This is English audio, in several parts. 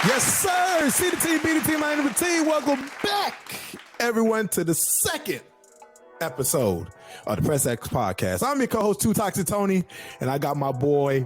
Yes, sir. See the team, be the team, I am the team. Welcome back, everyone, to the second episode of the Press X podcast. I'm your co-host, Too Toxic Tony, and I got my boys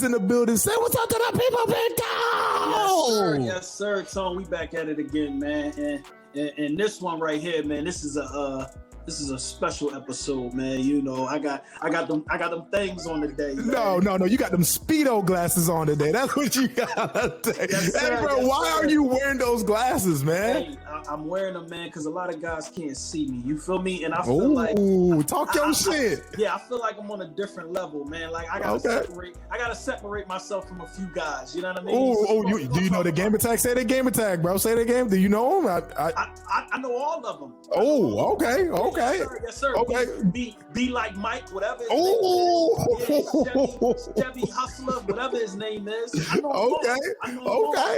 in the building. Say what's up to the people, big dog. Yes, sir, Tone. We back at it again, man. And this one right here, man. This is a special episode, man. You know, I got them things on today. Man. No. You got them Speedo glasses on today. That's what you got today. Yes, hey, bro, why are you wearing those glasses, man? Hey, I'm wearing them, man, because a lot of guys can't see me. You feel me? And I feel like talk your shit. I feel like I'm on a different level, man. Like I gotta separate myself from a few guys. You know what I mean? Do you know the game attack? Say the game attack, bro. Say the game. Do you know them? I know all of them. Oh, okay. Yes, sir. Okay. Be like Mike, whatever. Chevy Hustler, whatever his name is. I know Okay.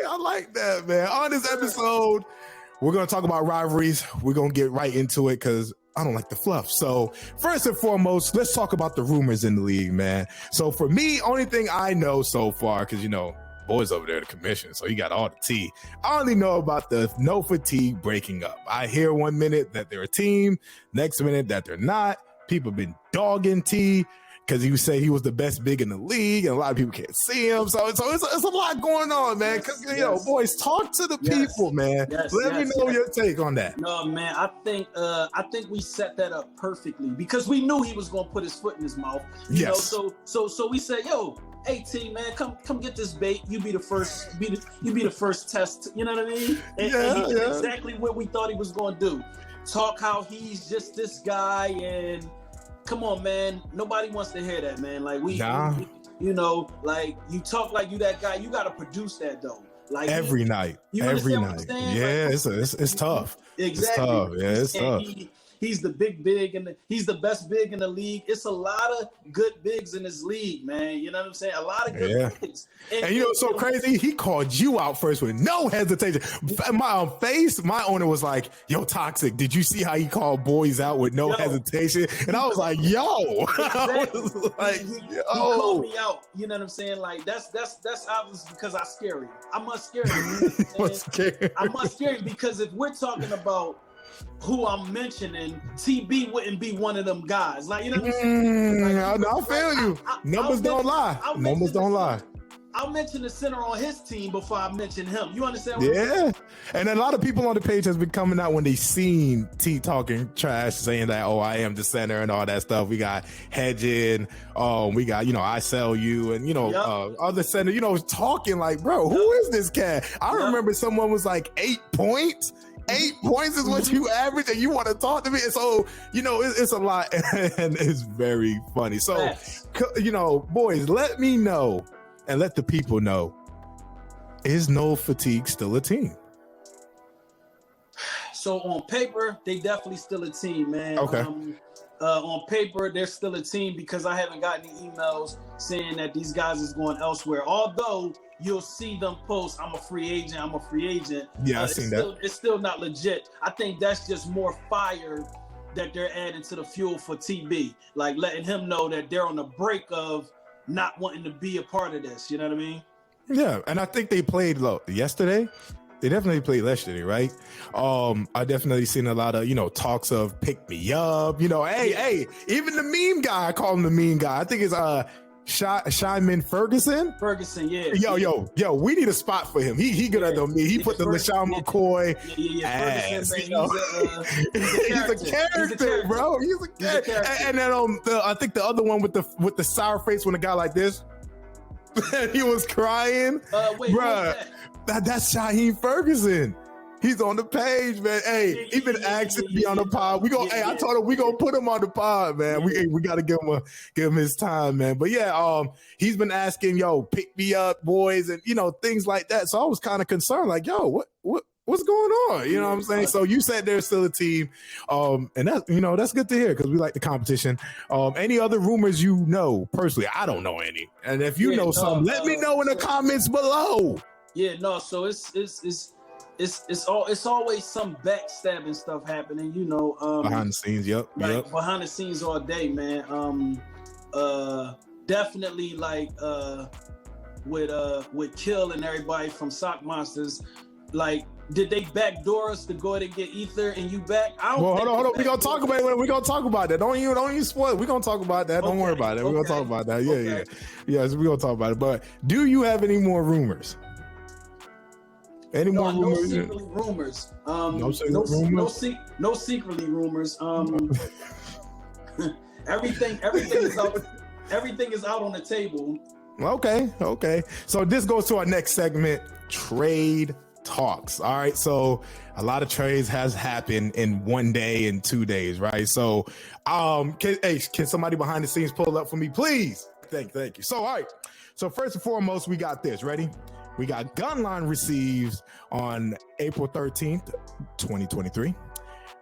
I like that, man. On this episode, we're going to talk about rivalries. We're going to get right into it because I don't like the fluff. So first and foremost, let's talk about the rumors in the league, man. So for me, only thing I know so far, because, you know, boys over there, the commission, so he got all the tea. I only know about the no fatigue breaking up. I hear 1 minute that they're a team, next minute that they're not. People have been dogging T because he say he was the best big in the league, and a lot of people can't see him. So it's a lot going on, man. Because you know, boys, talk to the people, man. Let me know your take on that. No, man, I think we set that up perfectly because we knew he was going to put his foot in his mouth. You know, so we said, yo. Hey team, man, come get this bait. You be the first, you be the first test. You know what I mean? And he did exactly what we thought he was going to do. Talk how he's just this guy, and come on, man. Nobody wants to hear that, man. Like we you know, like you talk like you that guy. You got to produce that though. Like every night. Yeah, like, it's tough. Exactly. It's tough. Yeah, it's tough. He's the big and he's the best big in the league. It's a lot of good bigs in this league, man. You know what I'm saying? A lot of good bigs. And you know what's so crazy? He called you out first with no hesitation. My owner was like, yo, Toxic, did you see how he called boys out with no hesitation? And I was like, yo. Exactly. He called me out. You know what I'm saying? Like that's obvious because I scare him. I must scare him. I must scare him because if we're talking about who I'm mentioning, TB wouldn't be one of them guys. Like, you know what I'm saying? I feel you. Numbers don't lie. Numbers don't lie. I'll mention the center on his team before I mention him. You understand? And a lot of people on the page has been coming out when they seen T talking trash, saying that, oh, I am the center and all that stuff. We got Hedging. We got, you know, I sell you and, you know, other center, you know, talking like, bro, who is this cat? I remember someone was like 8 points. 8 points is what you average, and you want to talk to me. And so, you know, it's a lot, and it's very funny. So, you know, boys, let me know and let the people know: is No Fatigue still a team? So on paper, they definitely still a team, man. Okay. On paper, they're still a team because I haven't gotten any emails saying that these guys is going elsewhere. Although you'll see them post, I'm a free agent. Yeah, I've seen that. It's still not legit. I think that's just more fire that they're adding to the fuel for TB. Like letting him know that they're on the break of not wanting to be a part of this. You know what I mean? Yeah, and I think they played yesterday. They definitely played yesterday, right? I definitely seen a lot of, you know, talks of pick me up. You know, hey, even the meme guy, I call him the meme guy. I think it's Shyman Ferguson. Yeah. Yo, we need a spot for him. He good at the meme. He put the LaShawn McCoy ass. Ferguson, you know? He's a character, bro. He's a character. And then I think the other one with the sour face when a guy like this, he was crying. Wait, bro. That's Shaheem Ferguson. He's on the page, man. Hey, he been asking to be on the pod. I told him we gonna put him on the pod, man. We gotta give him his time, man. But yeah, he's been asking, yo, pick me up, boys, and you know, things like that. So I was kind of concerned, like, yo, what's going on? You know what I'm saying? So you said they're still a team, and that's good to hear because we like the competition. Any other rumors you know personally? I don't know any, and if you know some, let me know in the comments below. Yeah, no. So it's always some backstabbing stuff happening, you know. Behind the scenes, yep. Behind the scenes all day, man. Definitely like with Kill and everybody from Sock Monsters. Like, did they backdoor us to go ahead and get Ether and you back? I don't. Well, think hold on. We're gonna talk about it. We're gonna talk about that. Don't even spoil it. We're gonna talk about that. Don't worry about it. We're gonna talk about that. Yeah. Yes, we're gonna talk about it. But do you have any more rumors? Any more rumors? No secretly rumors. No secretly rumors. Everything is out on the table. Okay. So this goes to our next segment, trade talks. All right. So a lot of trades has happened in 1 day and 2 days, right? So can somebody behind the scenes pull up for me, please? Thank you. So all right. So first and foremost, we got this. Ready? We got Gunline receives on April 13th, 2023.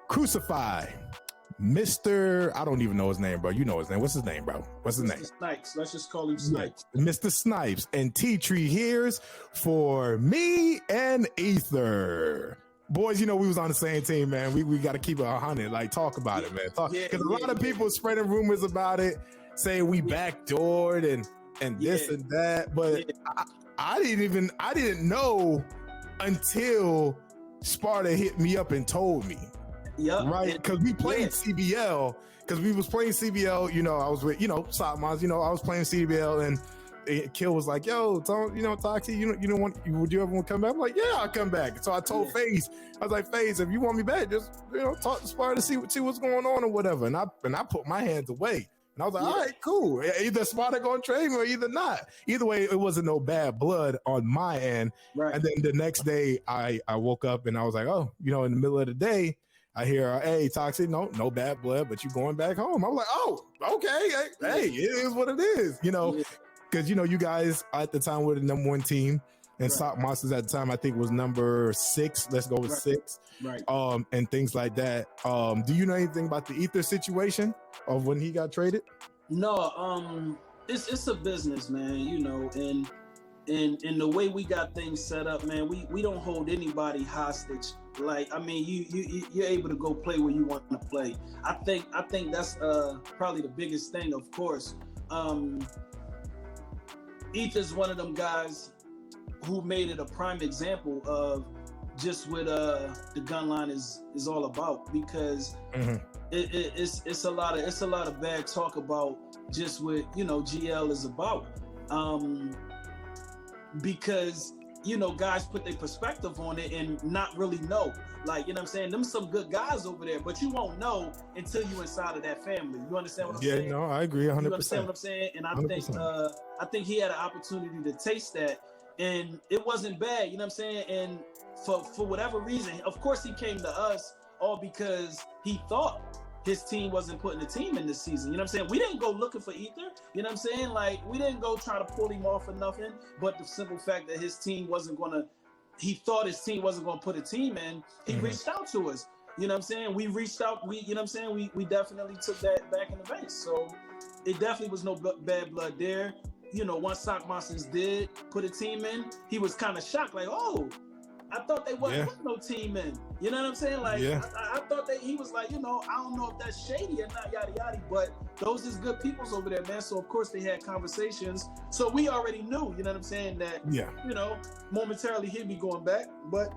Crucify. Mr. I don't even know his name, bro. You know his name. What's his name, bro? What's his name? Snipes. Let's just call him Snipes. Yeah, Mr. Snipes and T-Tree here's for me and Ether. Boys, you know we was on the same team, man. We got to keep it 100. Like, talk about it, man. Because a lot of people spreading rumors about it, saying we backdoored and this and that. But I didn't know until Sparta hit me up and told me. Yep. Right, because we played CBL. Because we was playing CBL, I was with, Sotmans, I was playing CBL, and Kill was like, "Yo, Toxie, would you ever want to come back?" I'm like, "Yeah, I'll come back." So I told FaZe, I was like, "FaZe, if you want me back, just talk to Sparta to see what's going on or whatever." And I put my hands away. And I was like, all right, cool. Either Sparta gonna trade me or either not. Either way, it wasn't no bad blood on my end. Right. And then the next day, I woke up and I was like, oh, in the middle of the day, I hear, hey, Toxic, no bad blood, but you going back home. I'm like, oh, okay. Hey, it is what it is, because, you guys at the time were the number one team. And Sock Monsters at the time, I think, was number 6. Let's go with 6. Right. And things like that. Do you know anything about the Ether situation of when he got traded? No, it's a business, man, and the way we got things set up, man, we don't hold anybody hostage. Like, I mean, you're able to go play where you want to play. I think that's probably the biggest thing, of course. Ether's one of them guys who made it a prime example of just what the Gunline is all about, because it's a lot of bad talk about just what GL is about, because guys put their perspective on it and not really know, like, what I'm saying, them some good guys over there, but you won't know until you inside of that family. You understand what I'm saying? Yeah, no, I agree 100%. You understand what I'm saying? And I think he had an opportunity to taste that, and it wasn't bad, you know what I'm saying? And for whatever reason, of course he came to us all because he thought his team wasn't putting the team in this season. You know what I'm saying? We didn't go looking for Ether. You know what I'm saying? Like, we didn't go try to pull him off or nothing, but the simple fact that his team he thought his team wasn't going to put a team in, he reached out to us. You know what I'm saying? We reached out, we definitely took that back in the bank. So it definitely was no bad blood there. Once Sock Monsters did put a team in, he was kind of shocked, like, oh, I thought they wasn't putting no team in. You know what I'm saying? Like, I thought that he was like, I don't know if that's shady or not, yada, yada, but those is good peoples over there, man. So, of course, they had conversations. So, we already knew, you know what I'm saying, that, momentarily he'd be going back, but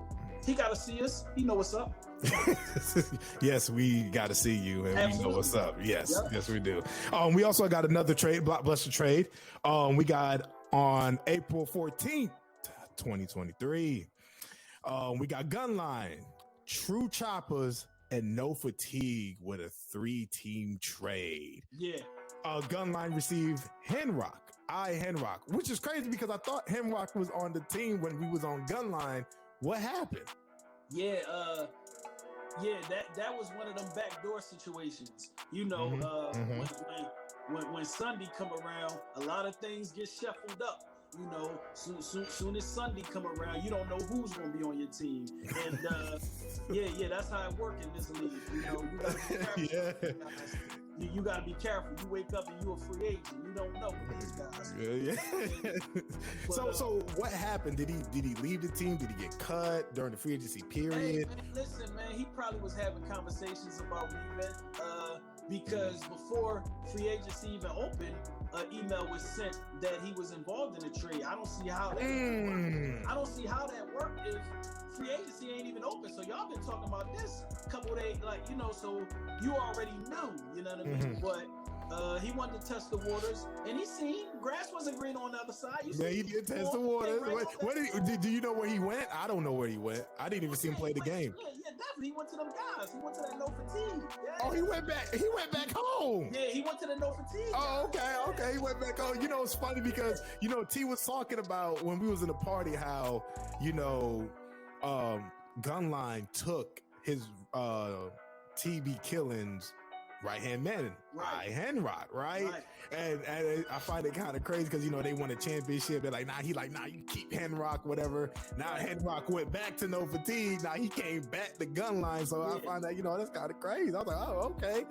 he got to see us. He know what's up. Yes, we got to see you, and Absolutely. We know what's up. Yes, yes, we do. We also got another trade, blockbuster trade. We got on April 14th, 2023. We got Gunline, True Choppers, and No Fatigue with a 3-team trade. Yeah. Gunline received Henrock, Henrock, which is crazy because I thought Henrock was on the team when we was on Gunline. What happened? Yeah, that was one of them backdoor situations. When Sunday come around, a lot of things get shuffled up. Soon as Sunday come around, you don't know who's gonna be on your team, and that's how it works in this league. You gotta be careful. You wake up and you a free agent. You don't know with these guys. So what happened? Did he leave the team? Did he get cut during the free agency period? Hey, man, listen, man, he probably was having conversations about leaving. because before free agency even opened, an email was sent that he was involved in the trade. I don't see how that worked. I don't see how that worked if free agency ain't even open. So y'all been talking about this couple days, like, you know, so you already knew, you know what I mean? But he wanted to test the waters, and he seen grass wasn't green on the other side. Yeah, he did test the waters. Right, do you know where he went? I don't know where he went. I didn't even see him play the game. Yeah, definitely. He went to them guys. He went to that no fatigue. Yeah. Oh, he went back. He went back home. Yeah, he went to the no fatigue. Oh, okay. He went back home. You know, it's funny because, you know, T was talking about when we was in the party how, you know, Gunline took his TB Killings right-hand man, right-hand rock, right? And I find it kind of crazy because, you know, they won a championship. They're like, nah, you keep Hand Rock, whatever. Now Hand Rock went back to no fatigue. Now he came back to Gunline. So I find that, you know, that's kind of crazy. I was like, oh, okay.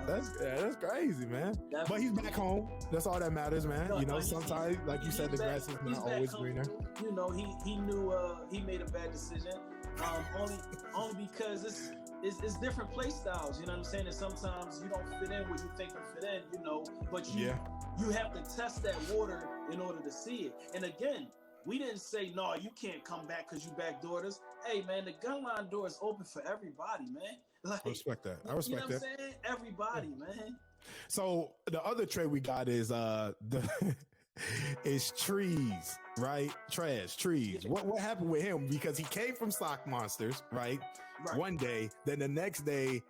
That's crazy, man. But he's back home. That's all that matters, man. You know, sometimes, like you said, the grass is not always greener. You know, he knew he made a bad decision. Only because it's different play styles, you know what I'm saying? And sometimes you don't fit in where you think you fit in, you know, but you have to test that water in order to see it. And again, we didn't say, no, you can't come back because you backdoored us. Hey, man, the Gunline door is open for everybody, man. Like, I respect that. You know what I'm saying? Everybody, man. So the other trade we got is is Trees, right? Trees. What happened with him? Because he came from Sock Monsters, right? One day, then the next day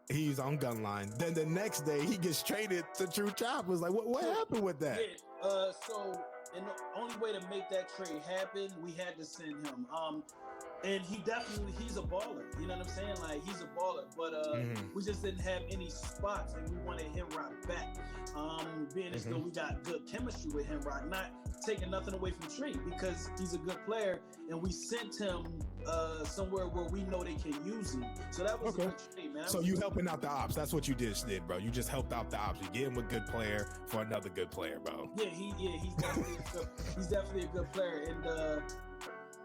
he's on Gunline. Then the next day he gets traded to True Choppers. Like, what happened with that? Yeah. And the only way to make that trade happen, we had to send him. And he's a baller. You know what I'm saying? Like, he's a baller. But we just didn't have any spots, and we wanted him right back. Being as though we got good chemistry with him, right? Not taking nothing away from Tree, because he's a good player, and we sent him somewhere where we know they can use him. So that was a good trade, man. So you helping out the ops. That's what you just did, bro. You just helped out the ops. You gave him a good player for another good player, bro. Yeah, he's definitely a good player,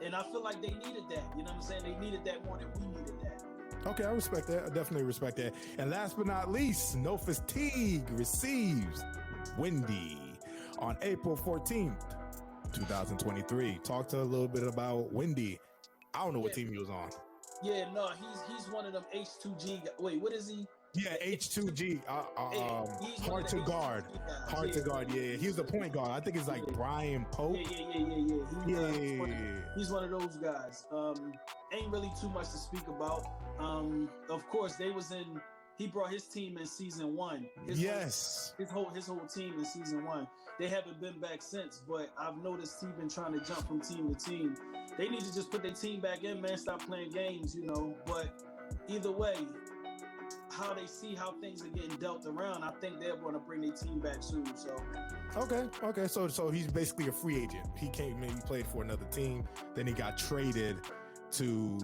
and I feel like they needed that. You know what I'm saying? They needed that more than we needed that. Okay, I respect that. I definitely respect that. And last but not least, No Fatigue receives Wendy on April 14th, 2023. Talk to a little bit about Wendy. I don't know what team he was on. Yeah, no, he's one of them H2G guys. Wait, what is he? Yeah, H2G. Hard to guard. Hard to guard. Yeah, he was a point guard. I think it's like Brian Pope. Yeah. He's one of those guys. Ain't really too much to speak about. Of course, he brought his team in season 1. His whole team in season 1. They haven't been back since, but I've noticed he's been trying to jump from team to team. They need to just put their team back in, man. Stop playing games, you know. But either way, how they see how things are getting dealt around, I think they're going to bring their team back soon. So okay. So he's basically a free agent. He came in, he played for another team, then he got traded to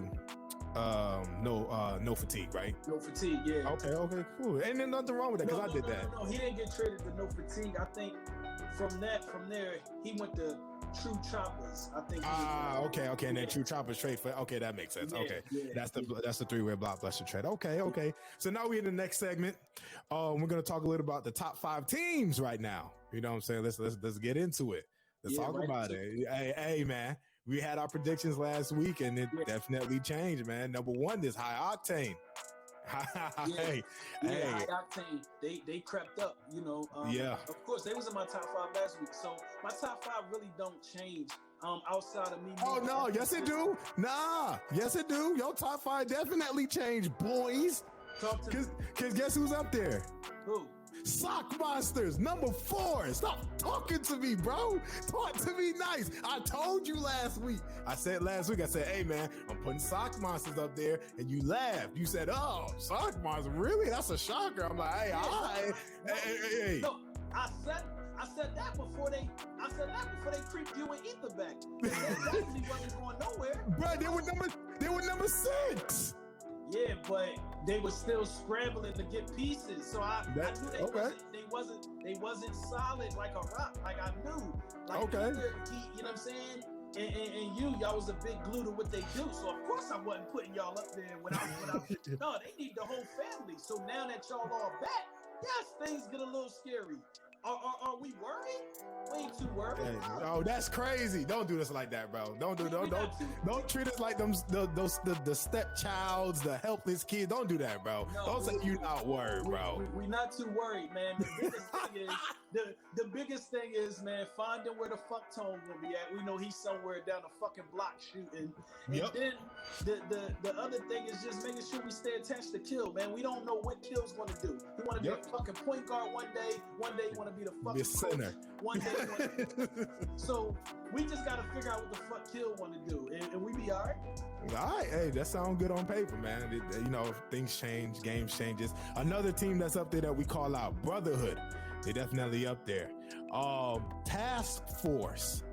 No Fatigue, right? No Fatigue, yeah. Okay, cool. Ain't there nothing wrong with that, because I did that. No, he didn't get traded to No Fatigue. I think from there he went to True Choppers. I think. Okay. And then True Choppers trade for. Okay, that makes sense. That's the three-way blockbuster trade. Okay. So now we're in the next segment. We're gonna talk a little about the top 5 teams right now. You know what I'm saying? Let's get into it. Let's talk about it. Hey, man. We had our predictions last week, and it definitely changed, man. Number 1 is High Octane. High Octane. They crept up, you know. Of course, they was in my top 5 last week, so my top 5 really don't change. Outside of me. Oh no, yes it do. Yes it do. Your top 5 definitely changed, boys. Talk to me. Cause guess who's up there? Who? Sock Monsters, number 4. Stop talking to me, bro. Talk to me nice. I told you last week. I said, hey, man, I'm putting Sock Monsters up there, and you laughed. You said, oh, Sock Monsters, really? That's a shocker. I'm like, hey, all right. Hey. No, I said that before they creeped you and Ether back. They definitely wasn't going nowhere. Bro, they were number 6. Yeah, but they were still scrambling to get pieces. So I knew they wasn't solid like a rock. Like I knew. Like you know what I'm saying? And y'all was a big glue to what they do. So of course I wasn't putting y'all up there without no, they need the whole family. So now that y'all are back, yes, things get a little scary. Are we worried? We ain't too worried. Hey, oh, that's crazy! Don't do this like that, bro. Don't treat us like the stepchilds, the helpless kids. Don't do that, bro. No, don't say you're not worried, bro. We not too worried, man. The biggest thing is, man, finding where the fuck Tone gonna be at. We know he's somewhere down the fucking block shooting. And then the other thing is just making sure we stay attached to Kill, man. We don't know what Kill's gonna do. He wanna be a fucking point guard one day he wanna be the fucking center. One day so we just gotta figure out what the fuck Kill wanna do. And we be all right. All right, hey, that sounds good on paper, man. Things change, games changes. Another team that's up there that we call out, Brotherhood. They definitely up there. Task Force.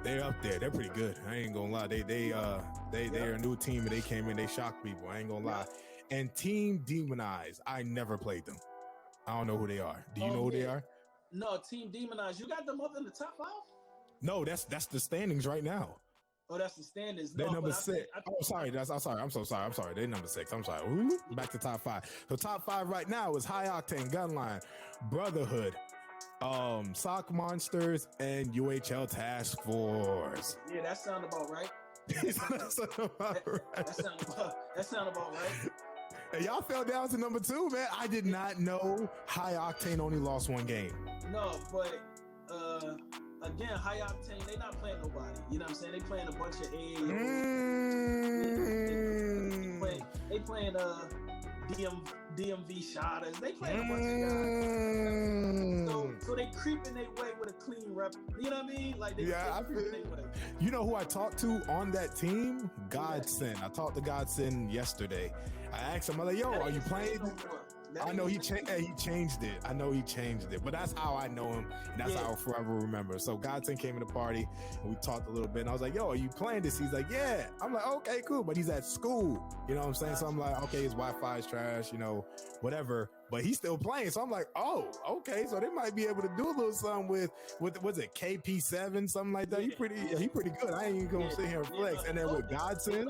They're up there. They're pretty good. I ain't gonna lie. They're a new team and they came in. They shocked people. I ain't gonna lie. And Team Demonized. I never played them. I don't know who they are. Do you know who they are? No, Team Demonized. You got them up in the top 5? No, that's the standings right now. Oh, that's the standings. They're number 6. I'm sorry. I'm so sorry. I'm sorry. They're number 6. I'm sorry. Ooh, back to top 5. So top 5 right now is High Octane, Gunline, Brotherhood, Sock Monsters, and UHL Task Force. Yeah, that sound about right. That sound about right. Hey, y'all fell down to number 2, man. I did not know High Octane only lost 1 game. No, but again, High Octane, they not playing nobody. You know what I'm saying? They playing a bunch of AAO. They playing DMV shotters. They playing a bunch of guys. So they creeping their way with a clean rep. You know what I mean? Like I feel. You know who I talked to on that team? Godsend. I talked to Godsend yesterday. I asked him, I'm like, yo, are you playing? I know he changed it. I know he changed it, but that's how I know him, and that's how I'll forever remember. So Godson came to the party, and we talked a little bit, and I was like, yo, are you playing this? He's like, yeah. I'm like, okay, cool, but he's at school. You know what I'm saying? So I'm like, okay, his Wi-Fi is trash, whatever, but he's still playing. So I'm like, oh, okay, so they might be able to do a little something with was it KP7, something like that? He pretty good. I ain't even gonna sit here and flex. And then with Godson,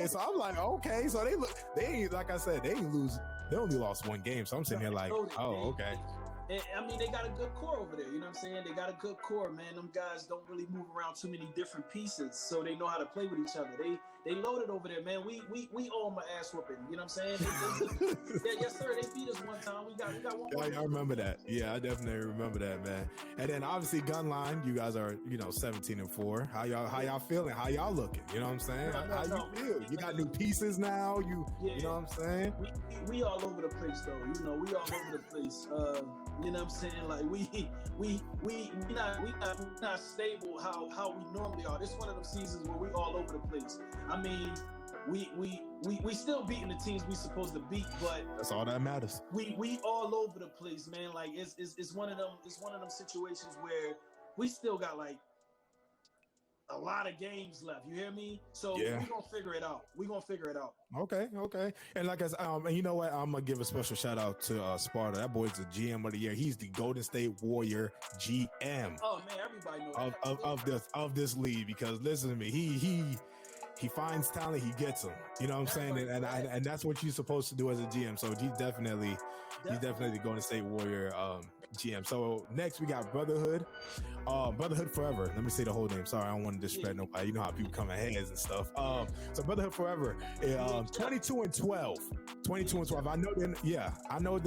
so I'm like, okay, so they ain't, like I said, they ain't lose. They only lost 1 game, so I'm sitting here like, oh, okay. I mean, they got a good core over there. You know what I'm saying? They got a good core, man. Them guys don't really move around too many different pieces, so they know how to play with each other. They loaded over there, man. We owe them an ass whooping. You know what I'm saying? Yes, sir. They beat us one time. We got one more. I remember that. Yeah, I definitely remember that, man. And then obviously Gunline, you guys are 17-4. How y'all feeling? How y'all looking? You know what I'm saying? How you feel? You got new pieces now. You know what I'm saying? We all over the place though. We all over the place. You know what I'm saying? Like we not stable how we normally are. This is one of them seasons where we all over the place. I mean, we still beating the teams we supposed to beat, but that's all that matters. We all over the place, man. Like it's one of them situations where we still got like a lot of games left. You hear me? So we're gonna figure it out. Okay. And like I said, and you know what? I'm gonna give a special shout out to Sparta. That boy's the GM of the year. He's the Golden State Warrior GM. Oh man, everybody knows of this league, because listen to me, he finds talent, he gets them. You know what I'm saying? And that's what you're supposed to do as a GM. So he's definitely Golden State Warrior GM. So next we got Brotherhood. Brotherhood Forever. Let me say the whole name. Sorry, I don't want to disrespect nobody. You know how people come in heads and stuff. So Brotherhood Forever, 22-12. 22-12. I know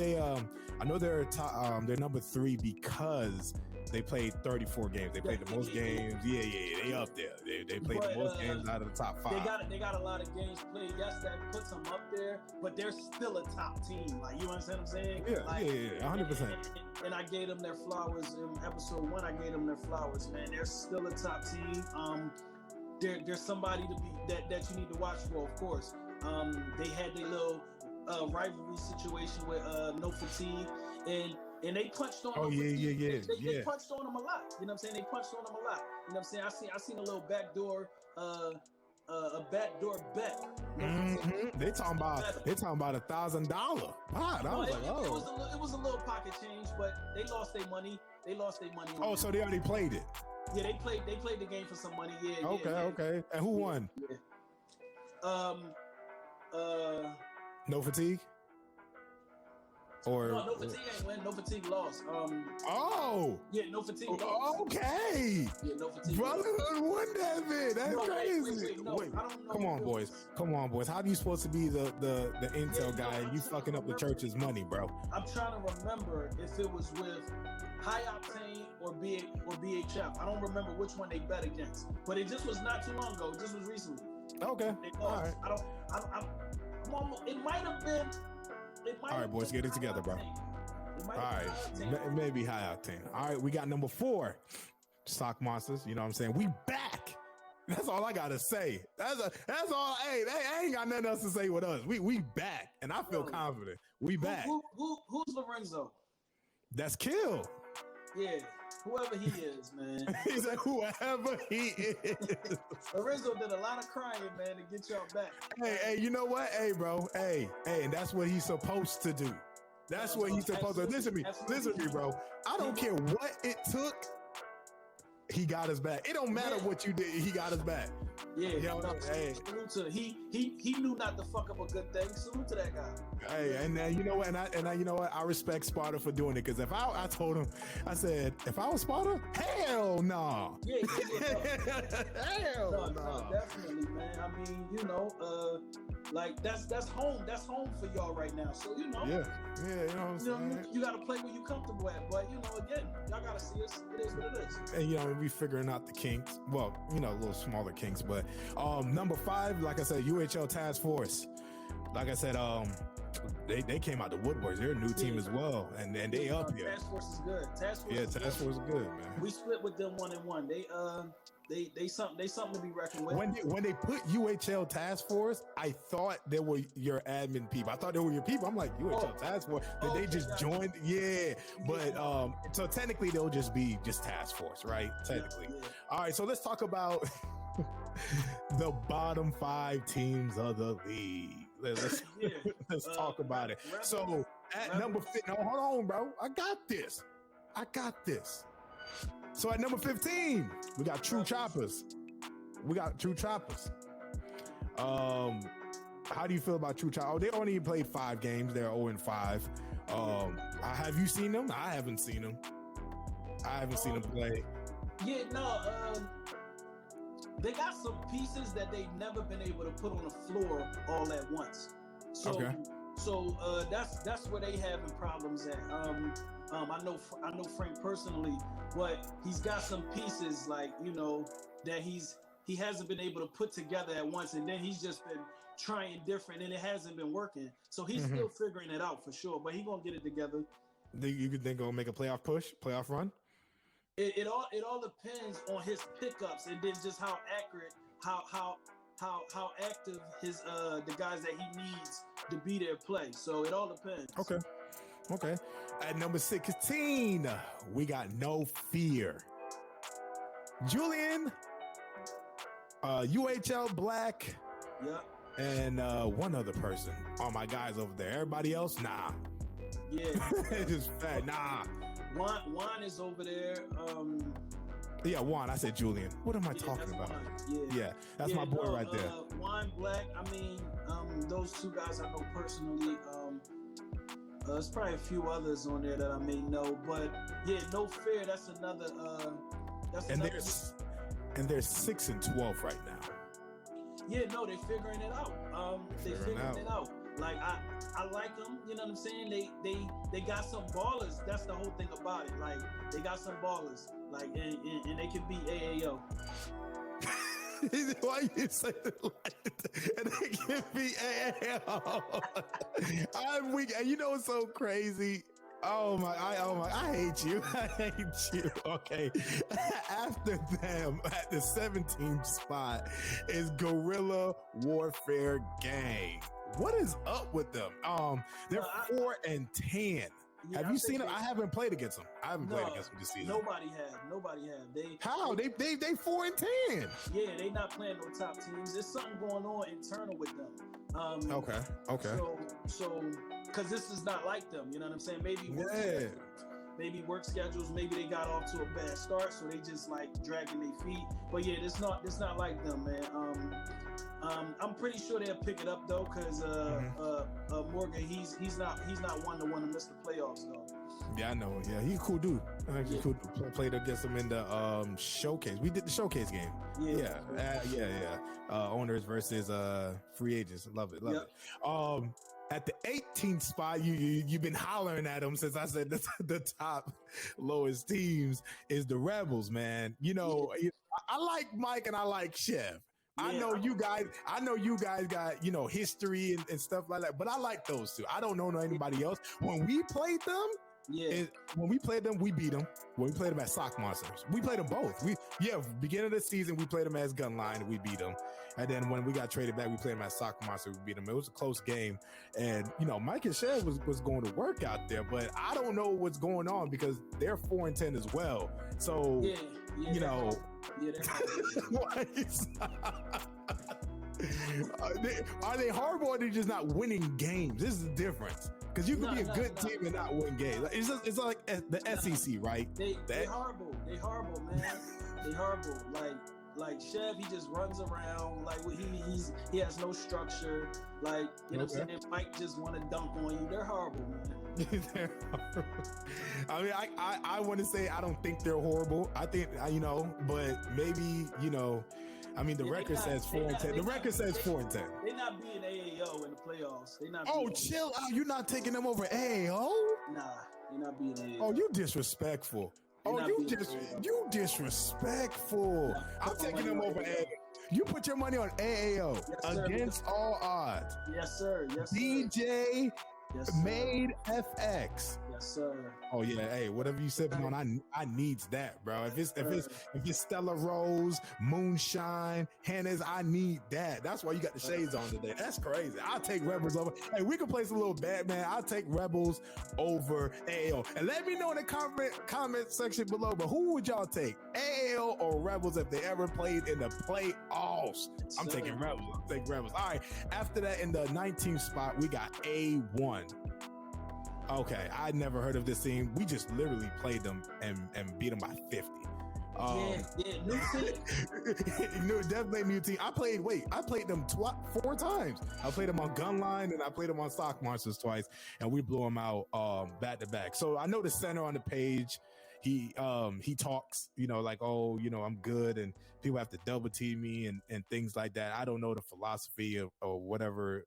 they're top, they're number 3 because they played 34 games. They played the most games. Yeah. They up there. They played the most games out of the top 5. They got a lot of games played. Yes, that puts them up there, but they're still a top team. Like, you understand what I'm saying? Yeah, 100%. And I gave them their flowers in episode 1. I gave them their flowers, man. They're still a top team. There's somebody to be that you need to watch for, of course. They had their little rivalry situation with No Fatigue, and they punched on them. They punched on them a lot. You know what I'm saying? They punched on them a lot. You know what I'm saying? I seen a little backdoor a backdoor bet. Mm-hmm. They talking about $1,000. God, I was like, oh. It was a little pocket change, but they lost their money. Oh, so they already played it. Yeah, they played the game for some money. Yeah. Okay. And who won? Yeah. No Fatigue. Or no fatigue ain't win. No fatigue lost. Yeah, no fatigue lost. Okay. Yeah, no fatigue. Brotherhood won that bit. That's crazy. Wait, I don't know. Come on, boys. How are you supposed to be the intel guy and you fucking up the church's money, bro? I'm trying to remember if it was with High Octane or BHF. I don't remember which one they bet against, but it just was not too long ago. It just was recently. Okay. All right. I'm almost. It might have been. All right, boys, get it together, bro. All right, maybe High Octane. All right, we got number 4, Stock Monsters. You know what I'm saying? We back. That's all I gotta say. That's all. Hey, they ain't got nothing else to say with us. We back, and I feel confident. We back. Who's Lorenzo? That's Kill. Yeah, whoever he is, man. He said whoever he is. Lorenzo did a lot of crying, man, to get y'all back. Hey, you know what? Hey, bro. Hey, and that's what he's supposed to do. That's what he's supposed to do. Listen to me, bro. I don't care what it took. He got us back. It don't matter what you did. He got us back. Yeah, salute to he knew not to fuck up a good thing. Salute to that guy. Hey, and you know what? And you know what? I respect Sparta for doing it because if I told him, I said, if I was Sparta, hell no. Yeah. Hell no, definitely, man. I mean, you know, like that's home. That's home for y'all right now. So you know, yeah. You know what I'm saying? You gotta play where you comfortable at. But you know, again, y'all gotta see us. It is what it is. And you know, we figuring out the kinks. Well, you know, a little smaller kinks. But number 5, like I said, UHL Task Force. Like I said, they came out the woodworks. They're a new team as well, and they up here. Task Force is good. Task Force is good, man. We split with them 1-1. They something to be reckoned with. When they put UHL Task Force, I thought they were your admin people. I thought they were your people. I'm like, UHL Task Force. Did they just join? Yeah. But so technically they'll just be Task Force, right? Technically. Yeah. All right, so let's talk about the bottom 5 teams of the league. Let's talk about it. So at number 15, no, hold on, bro. I got this. So at number 15, we got True Choppers. How do you feel about True Choppers? Oh, they only played 5 games. They're 0-5. Have you seen them? I haven't seen them. Play. Yeah, no. They got some pieces that they've never been able to put on the floor all at once. So that's where they having problems at. I know Frank personally, but he's got some pieces like, you know, that he hasn't been able to put together at once, and then he's just been trying different and it hasn't been working. So he's still figuring it out for sure, but he gonna get it together. You could then go make a playoff run? It all depends on his pickups and then just how accurate, how active his the guys that he needs to be there play. So it all depends. Okay. At number 16, we got No Fear. Julian, UHL Black, and one other person. All my guys over there. Everybody else, nah. Yeah. It's just fat. Nah. Juan is over there. Yeah, Juan. I said Julian. What am I talking about? Yeah, that's my boy right there. Juan Black. I mean, those 2 guys I know personally. There's probably a few others on there that I may know, but yeah, No Fear. That's another. And they're 6-12 right now. Yeah, no, they're figuring it out. They figuring it out. Like I like them, you know what I'm saying? They got some ballers. That's the whole thing about it. Like they got some ballers. Like and they can beat AAO. Why you say it like that? And they can beat AAO. I'm weak. And you know what's so crazy? Oh my, I hate you. I hate you. Okay. After them, at the 17th spot is Guerrilla Warfare Gang. What is up with them? They're 4-10. Yeah, have you seen them? I haven't played against them. I haven't played against them this season. Nobody have. They 4-10. Yeah, they not playing no top teams. There's something going on internal with them. Okay. So because this is not like them. You know what I'm saying? Maybe work schedules. Maybe they got off to a bad start, so they just like dragging their feet. But yeah, it's not like them, man. I'm pretty sure they'll pick it up though, because Morgan, he's not one to miss the playoffs though. Yeah, I know. Yeah, he's a cool dude. He's cool dude. Played against him in the showcase. We did the showcase game. Owners versus free agents. Love it. Love it. At the 18th spot, you've been hollering at them since I said the top lowest teams is the Rebels, man. I like Mike and I like Chef. I know you guys got, history and stuff like that, but I like those two. I don't know anybody else. When we played them, we beat them. When we played them at Sock Monsters, we played them both. Beginning of the season, we played them as Gunline and we beat them. And then when we got traded back, we played them at Sock Monsters, we beat them. It was a close game. And, Mike and Chad was going to work out there, but I don't know what's going on because they're 4-10 as well. So, are they horrible or are they just not winning games? This is the difference. Because you can be a good team and not win games. It's like the SEC, right? They horrible. They horrible, man. They horrible. Like Chev, he just runs around. Like he has no structure. Like what I'm saying, Mike just want to dunk on you. They're horrible, man. They're horrible. I mean, I want to say I don't think they're horrible. I think but maybe I mean, the record says 4-10. The record says 4-10. They're not being AAO in the playoffs. They're not. Oh, chill out! You're not taking them over AAO? Nah, they're not being AAO. Oh, you disrespectful. You disrespectful. I'm taking them over AAO. You put your money on AAO against all odds. Yes, sir. Yes, sir. DJ. Yes, sir. Made FX. Yes, sir. Oh yeah, hey, whatever you sipping on, I needs that, bro. If it's Stella Rose, Moonshine, Hannah's, I need that. That's why you got the shades on today. That's crazy. I'll take Rebels over. Hey, we can play some little Batman. I'll take Rebels over AAO. And let me know in the comment section below. But who would y'all take, AAO or Rebels, if they ever played in the playoffs? I'm taking Rebels. All right. After that, in the 19th spot, we got A1. Okay, I'd never heard of this team. We just literally played them and beat them by 50. New team. Definitely new team. I played them 4 times. I played them on Gunline and I played them on Sock Monsters twice, and we blew them out back to back. So I know the center on the page. He talks, like, I'm good, and people have to double team me and things like that. I don't know the philosophy or whatever.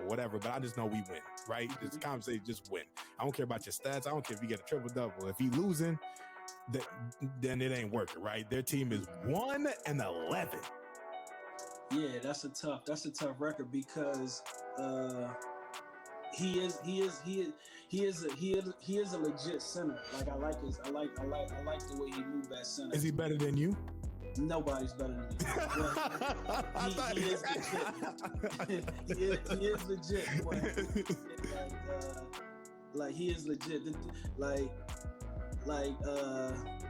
Whatever, but I just know we win, right? Just conversation, just win. I don't care about your stats. I don't care if you get a triple-double. If you losing, then it ain't working, right? Their team is 1-11. Yeah, that's a tough record because he is a legit center. Like I like the way he moved that center. Is he better than you? Nobody's better than me. He is legit. He is legit. He is legit.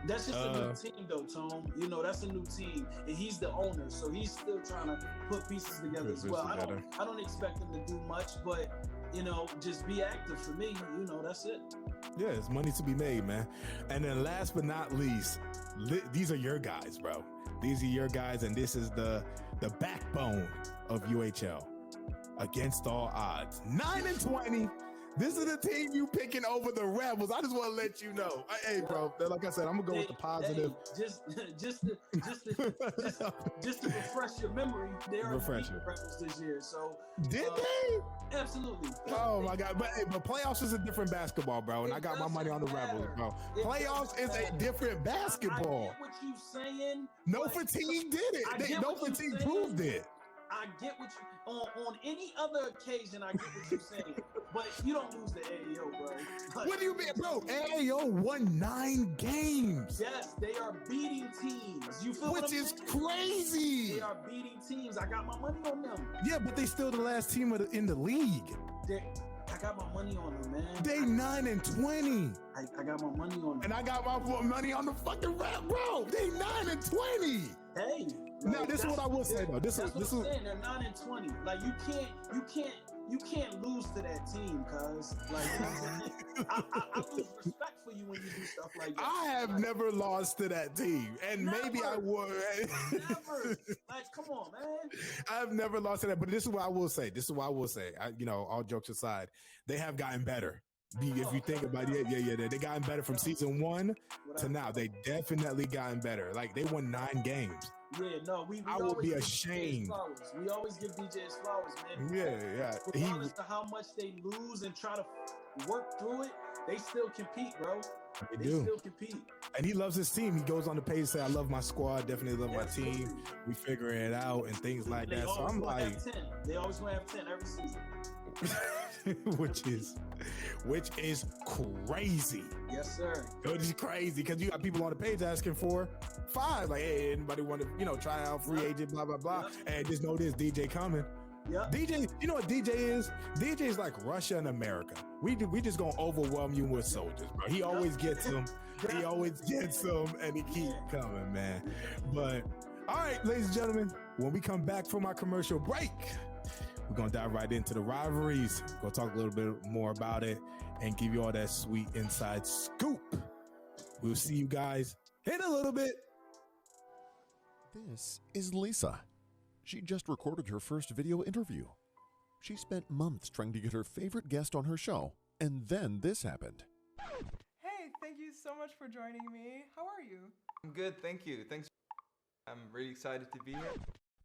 That's just a new team though, Tom. That's a new team, and he's the owner, so he's still trying to put pieces together as well. I don't expect him to do much, but just be active for me. That's it. Yeah, it's money to be made, man. And then last but not least, these are your guys, bro. These are your guys, and this is the backbone of UHL. Against all odds, 9-20. This is the team you picking over the Rebels. I just want to let you know. Hey, bro. Like I said, I'm gonna go with the positive. Hey, just to refresh your memory, they are the Rebels this year. So did they? Absolutely. Oh my God! But playoffs is a different basketball, bro. And I got my money on the Rebels, bro. Playoffs is a different basketball. I get what you saying. No fatigue did it. No fatigue proved it. I get what you on any other occasion. I get what you're saying, but you don't lose the AAO, bro. What do you mean, bro? AAO won 9 games. Yes, they are beating teams. You feel which is crazy. They are beating teams. I got my money on them. Yeah, but they still the last team in the league. I got my money on them, man. They 9-20. I got my money on them. And I got my money on the fucking rap, bro. They 9-20. Hey, Now, this is what I will say though. This that's is what I'm saying. They're 9-20. Like you can't lose to that team, cuz. Like, you know what I'm saying? I lose respect for you when you do stuff like that. I have never lost to that team, and maybe I would. Never. Like, come on, man. I've never lost to that, but this is what I will say. All jokes aside, they have gotten better. If you think about it, they gotten better from season 1 to now. They definitely gotten better. Like, they won 9 games. Yeah, no, I would be ashamed. We always give DJ his flowers, man. Yeah. Regardless of how much they lose and try to work through it, they still compete, bro. They still compete. And he loves his team. He goes on the page and say, I love my squad, definitely love my team. We figuring it out and things like that. So I'm like, they always want to have 10 every season. which is crazy. Yes, sir. Which is crazy because you got people on the page asking for 5. Like, hey, anybody want to, try out free agent, blah, blah, blah. And just know this, DJ coming. Yeah. DJ, you know what DJ is? DJ is like Russia in America. We just gonna overwhelm you with soldiers, bro. He always gets them. He always gets them, and he keep coming, man. But all right, ladies and gentlemen, when we come back from our commercial break, we're gonna dive right into the rivalries. We're gonna talk a little bit more about it and give you all that sweet inside scoop. We'll see you guys in a little bit. This is Lisa. She just recorded her first video interview. She spent months trying to get her favorite guest on her show, and then this happened. Hey, thank you so much for joining me. How are you? I'm good, thank you. Thanks. I'm really excited to be here.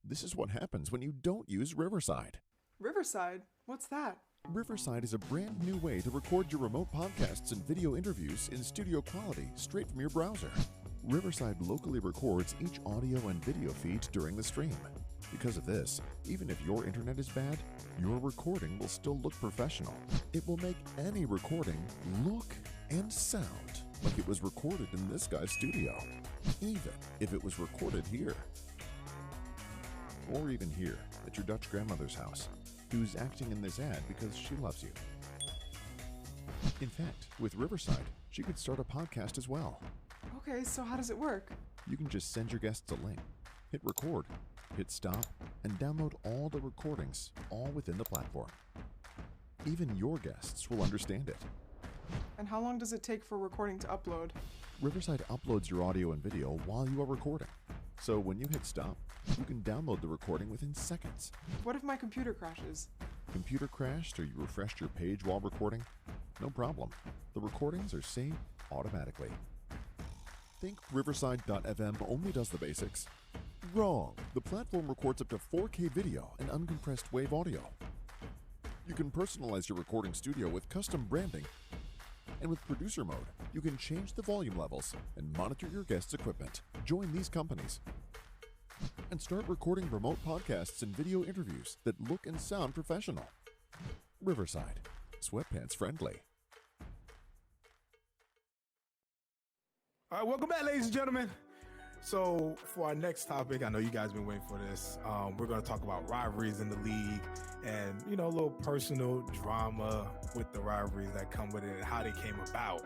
This is what happens when you don't use Riverside. Riverside? What's that? Riverside is a brand new way to record your remote podcasts and video interviews in studio quality straight from your browser. Riverside locally records each audio and video feed during the stream. Because of this, even if your internet is bad, your recording will still look professional. It will make any recording look and sound like it was recorded in this guy's studio, even if it was recorded here. Or even here, at your Dutch grandmother's house, who's acting in this ad because she loves you. In fact, with Riverside, she could start a podcast as well. Okay, so how does it work? You can just send your guests a link, hit record, hit stop, and download all the recordings, all within the platform. Even your guests will understand it. And how long does it take for recording to upload? Riverside uploads your audio and video while you are recording. So when you hit stop, you can download the recording within seconds. What if my computer crashes? Computer crashed or you refreshed your page while recording? No problem. The recordings are saved automatically. Think Riverside.fm only does the basics? Wrong. The platform records up to 4K video and uncompressed wave audio. You can personalize your recording studio with custom branding. And with producer mode, you can change the volume levels and monitor your guests' equipment. Join these companies and start recording remote podcasts and video interviews that look and sound professional. Riverside, sweatpants friendly. All right, welcome back, ladies and gentlemen. So for our next topic, I know you guys been waiting for this. We're going to talk about rivalries in the league and, a little personal drama with the rivalries that come with it and how they came about.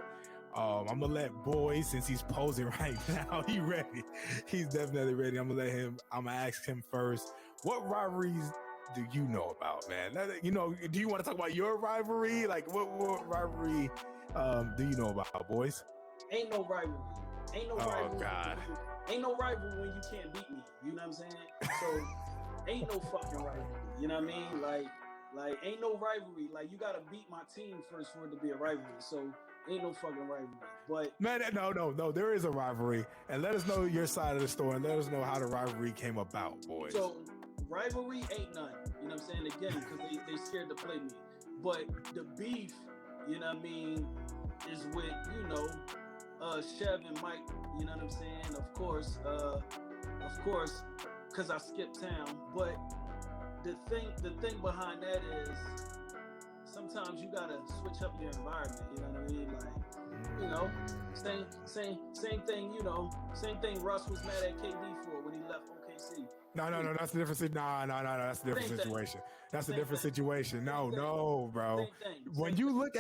I'm going to let Boy, since he's posing right now, he ready. He's definitely ready. I'm going to ask him first, what rivalries do you know about, man? Do you want to talk about your rivalry? Like what rivalry do you know about, boys? Ain't no rivalry. Oh, God. Ain't no rivalry when you can't beat me. You know what I'm saying? So ain't no fucking rivalry. You know what I mean? Like ain't no rivalry. Like, you gotta beat my team first for it to be a rivalry. So ain't no fucking rivalry. But man, no, there is a rivalry. And let us know your side of the story and let us know how the rivalry came about, boys. So rivalry ain't none. You know what I'm saying? Again, because they scared to play me. But the beef, you know what I mean, is with, Chev and Mike, you know what I'm saying? Of course, because I skipped town. But the thing behind that is sometimes you gotta switch up your environment. You know what I mean? Like, same thing. Same thing. Russ was mad at KD for when he left OKC. No, that's a different situation. No, that's a different situation. That's a different situation. No, bro. When you look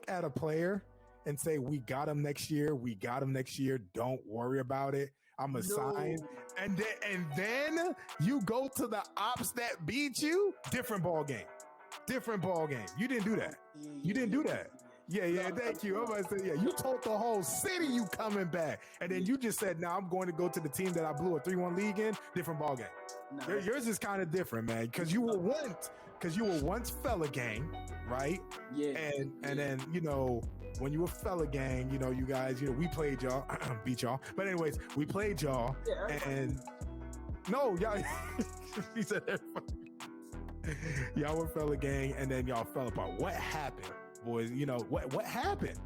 at a player and say, we got him next year, don't worry about it. I'm assigned, and then you go to the ops that beat you. Different ball game. You didn't do that. You didn't do that. Yeah. Thank you. I'm about to say, yeah. You told the whole city you coming back, and then you just said, "Now I'm going to go to the team that I blew a 3-1 league in." Different ball game. Yours is kind of different, man, because you were once fella gang, right? Yeah. And then when you were fella gang, you guys, we played y'all, beat y'all. But anyways, we played y'all, and no, y'all. He said y'all were fella gang, and then y'all fell apart. What happened, boys? What happened?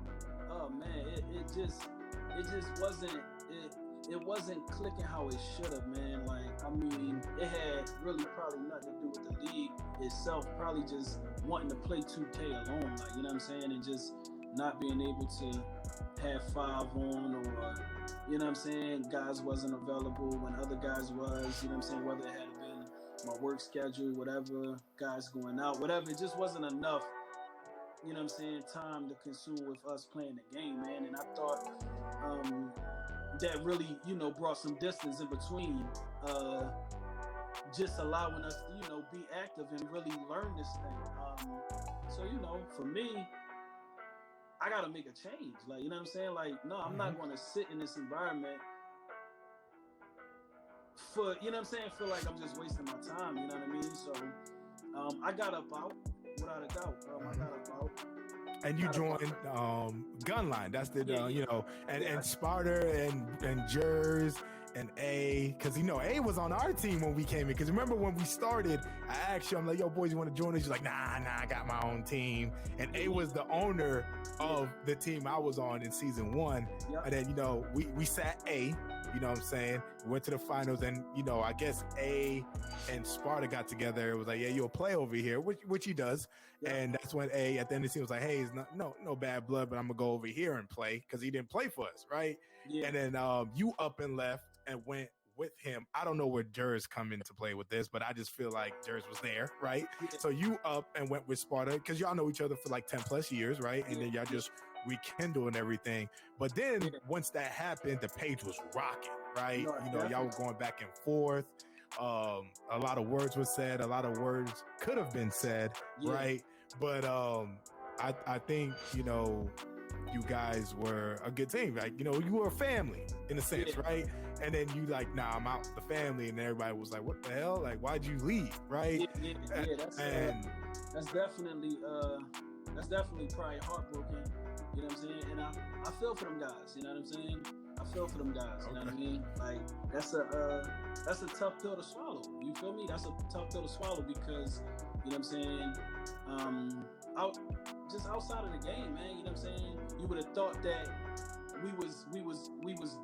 Oh man, it just wasn't clicking how it should have, man. Like, I mean, it had really probably nothing to do with the league itself. Probably just wanting to play 2K alone, like, you know what I'm saying, and just not being able to have 5 on, or you know what I'm saying, guys wasn't available when other guys was, you know what I'm saying, whether it had been my work schedule, whatever, guys going out, whatever, it just wasn't enough, you know what I'm saying, time to consume with us playing the game, man. And I thought that really, brought some distance in between, just allowing us to, be active and really learn this thing. So, for me, I got to make a change. Like, you know what I'm saying? Like, no, I'm not going to sit in this environment for, you know what I'm saying, feel like I'm just wasting my time, you know what I mean? So I got up out, without a doubt. I got up out. And you joined Gunline. That's the, and Sparta and Jers and A, because, A was on our team when we came in. Because remember when we started, I asked you, I'm like, yo, boys, you want to join us? She's like, nah, I got my own team. And A was the owner of the team I was on in season 1. Yep. And then, we sat A. You know what I'm saying? We went to the finals, and I guess A and Sparta got together. It was like, yeah, you'll play over here, which he does. Yeah. And that's when A at the end of the season was like, hey, it's no bad blood, but I'm gonna go over here and play, because he didn't play for us, right? Yeah. And then you up and left and went with him. I don't know where Jers come into play with this, but I just feel like Jers was there, right? Yeah. So you up and went with Sparta, because y'all know each other for like 10 plus years, right? And then y'all just rekindle and everything. But then once that happened, the page was rocking, right? Y'all were going back and forth. A lot of words were said. A lot of words could have been said, right? But I think, you guys were a good team. Like, you were a family in a sense, right? And then you like, nah, I'm out the family. And everybody was like, what the hell? Like, why'd you leave, right? That's definitely probably heartbroken. You know what I'm saying? And I feel for them guys. You know what I'm saying? I feel for them guys. You know what I mean? Like, that's a tough pill to swallow. You feel me? That's a tough pill to swallow, because, you know what I'm saying? Just outside of the game, man. You know what I'm saying? You would have thought that we was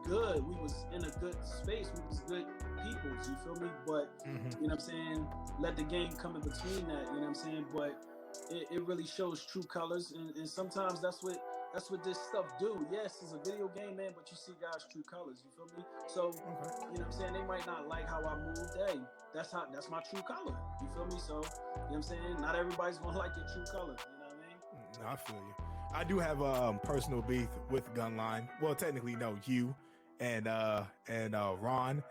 good. We was in a good space. We was good peoples. You feel me? But you know what I'm saying? Let the game come in between that. You know what I'm saying? But it really shows true colors, and sometimes that's what this stuff do. Yes, it's a video game, man, but you see guys' true colors. You feel me? So, you know what I'm saying? They might not like how I moved. Hey, that's my true color. You feel me? So, you know what I'm saying? Not everybody's gonna like your true color. You know what I mean? No, I feel you. I do have a personal beef with Gunline. Well, technically, no, you and Ron.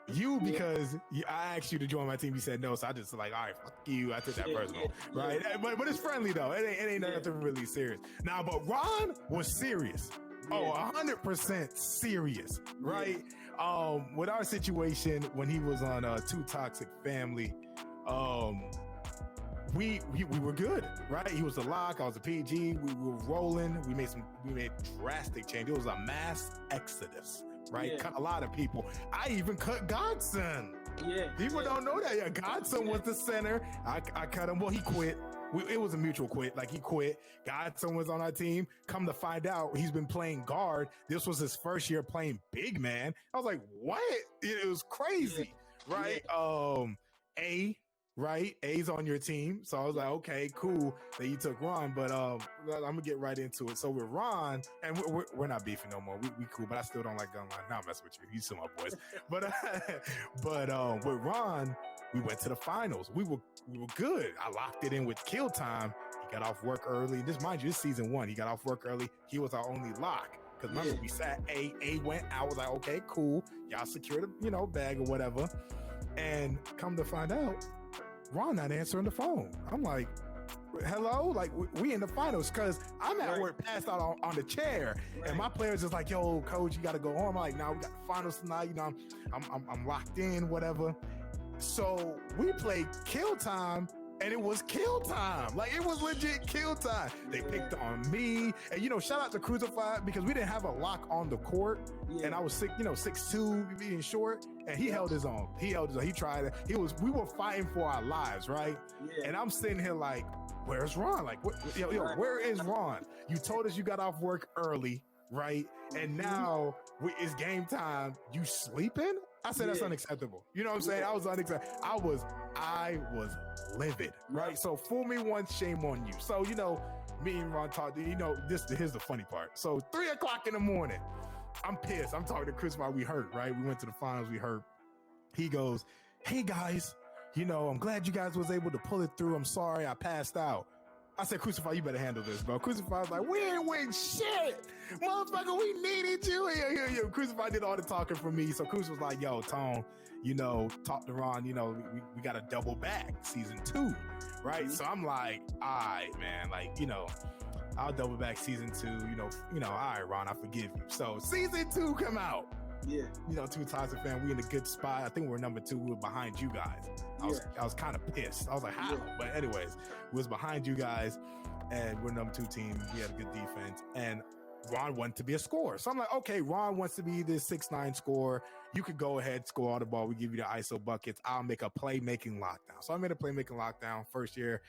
You, because I asked you to join my team, you said no, so I just like, all right, fuck you. I took that personal, right? But it's friendly though. It ain't nothing really serious. Now, but Ron was serious. Oh, 100% serious, right? With our situation when he was on Too Toxic Family, we were good, right? He was a lock, I was a PG. We were rolling. We made drastic change. It was a mass exodus. Right, cut a lot of people. I even cut Godson. People don't know that. Yeah, Godson was the center. I cut him. Well, he quit. It was a mutual quit. Like, he quit. Godson was on our team. Come to find out, he's been playing guard. This was his first year playing big man. I was like, what? It was crazy, right? A. Right, A's on your team, so I was like, okay, cool that you took Ron, but I'm gonna get right into it. So with Ron, and we're not beefing no more. We cool, but I still don't like Gunline. Now I'm messing with you. You still my boys, but with Ron, we went to the finals. We were good. I locked it in with kill time. He got off work early. This, mind you, this season 1. He got off work early. He was our only lock. Because remember, we sat A went out. I was like, okay, cool. Y'all secured a, bag or whatever. And come to find out, Ron not answering the phone. I'm like, hello? Like, we in the finals, because I'm at work passed out on the chair. Right. And my players just like, yo, coach, you got to go home. I'm like, no, we got the finals tonight. I'm locked in, whatever. So we played kill time. And it was kill time. Like, it was legit kill time. They picked on me. And, shout out to Crucified, because we didn't have a lock on the court. Yeah. And I was 6'2", being short. And he held his own. He tried it. We were fighting for our lives, right? Yeah. And I'm sitting here like, where's Ron? Like, where is Ron? You told us you got off work early, right? And now it's game time. You sleeping? I said, that's unacceptable. You know what I'm saying? I was unacceptable. I was livid, right? So fool me once, shame on you. So, me and Ron talked, here's the funny part. So 3:00 in the morning, I'm pissed. I'm talking to Chris while we hurt, right? We went to the finals, we hurt. He goes, hey guys, I'm glad you guys was able to pull it through. I'm sorry I passed out. I said, Crucify, you better handle this, bro. Crucify was like, we ain't win shit. Motherfucker, we needed you. Here. Crucify did all the talking for me. So Cruz was like, yo, Tone, talk to Ron, we got to double back season 2, right? Mm-hmm. So I'm like, all right, man. Like, I'll double back season 2. All right, Ron, I forgive you. So season 2 come out. Yeah. 2000 fan, we in a good spot. I think we're number 2. We were behind you guys. I was kind of pissed. I was like, how? Yeah. But anyways, we was behind you guys, and we're number 2 team. We had a good defense, and Ron wanted to be a scorer. So I'm like, okay, Ron wants to be this 6'9" scorer. You could go ahead, score all the ball. We give you the ISO buckets. I'll make a playmaking lockdown. So I made a playmaking lockdown first year,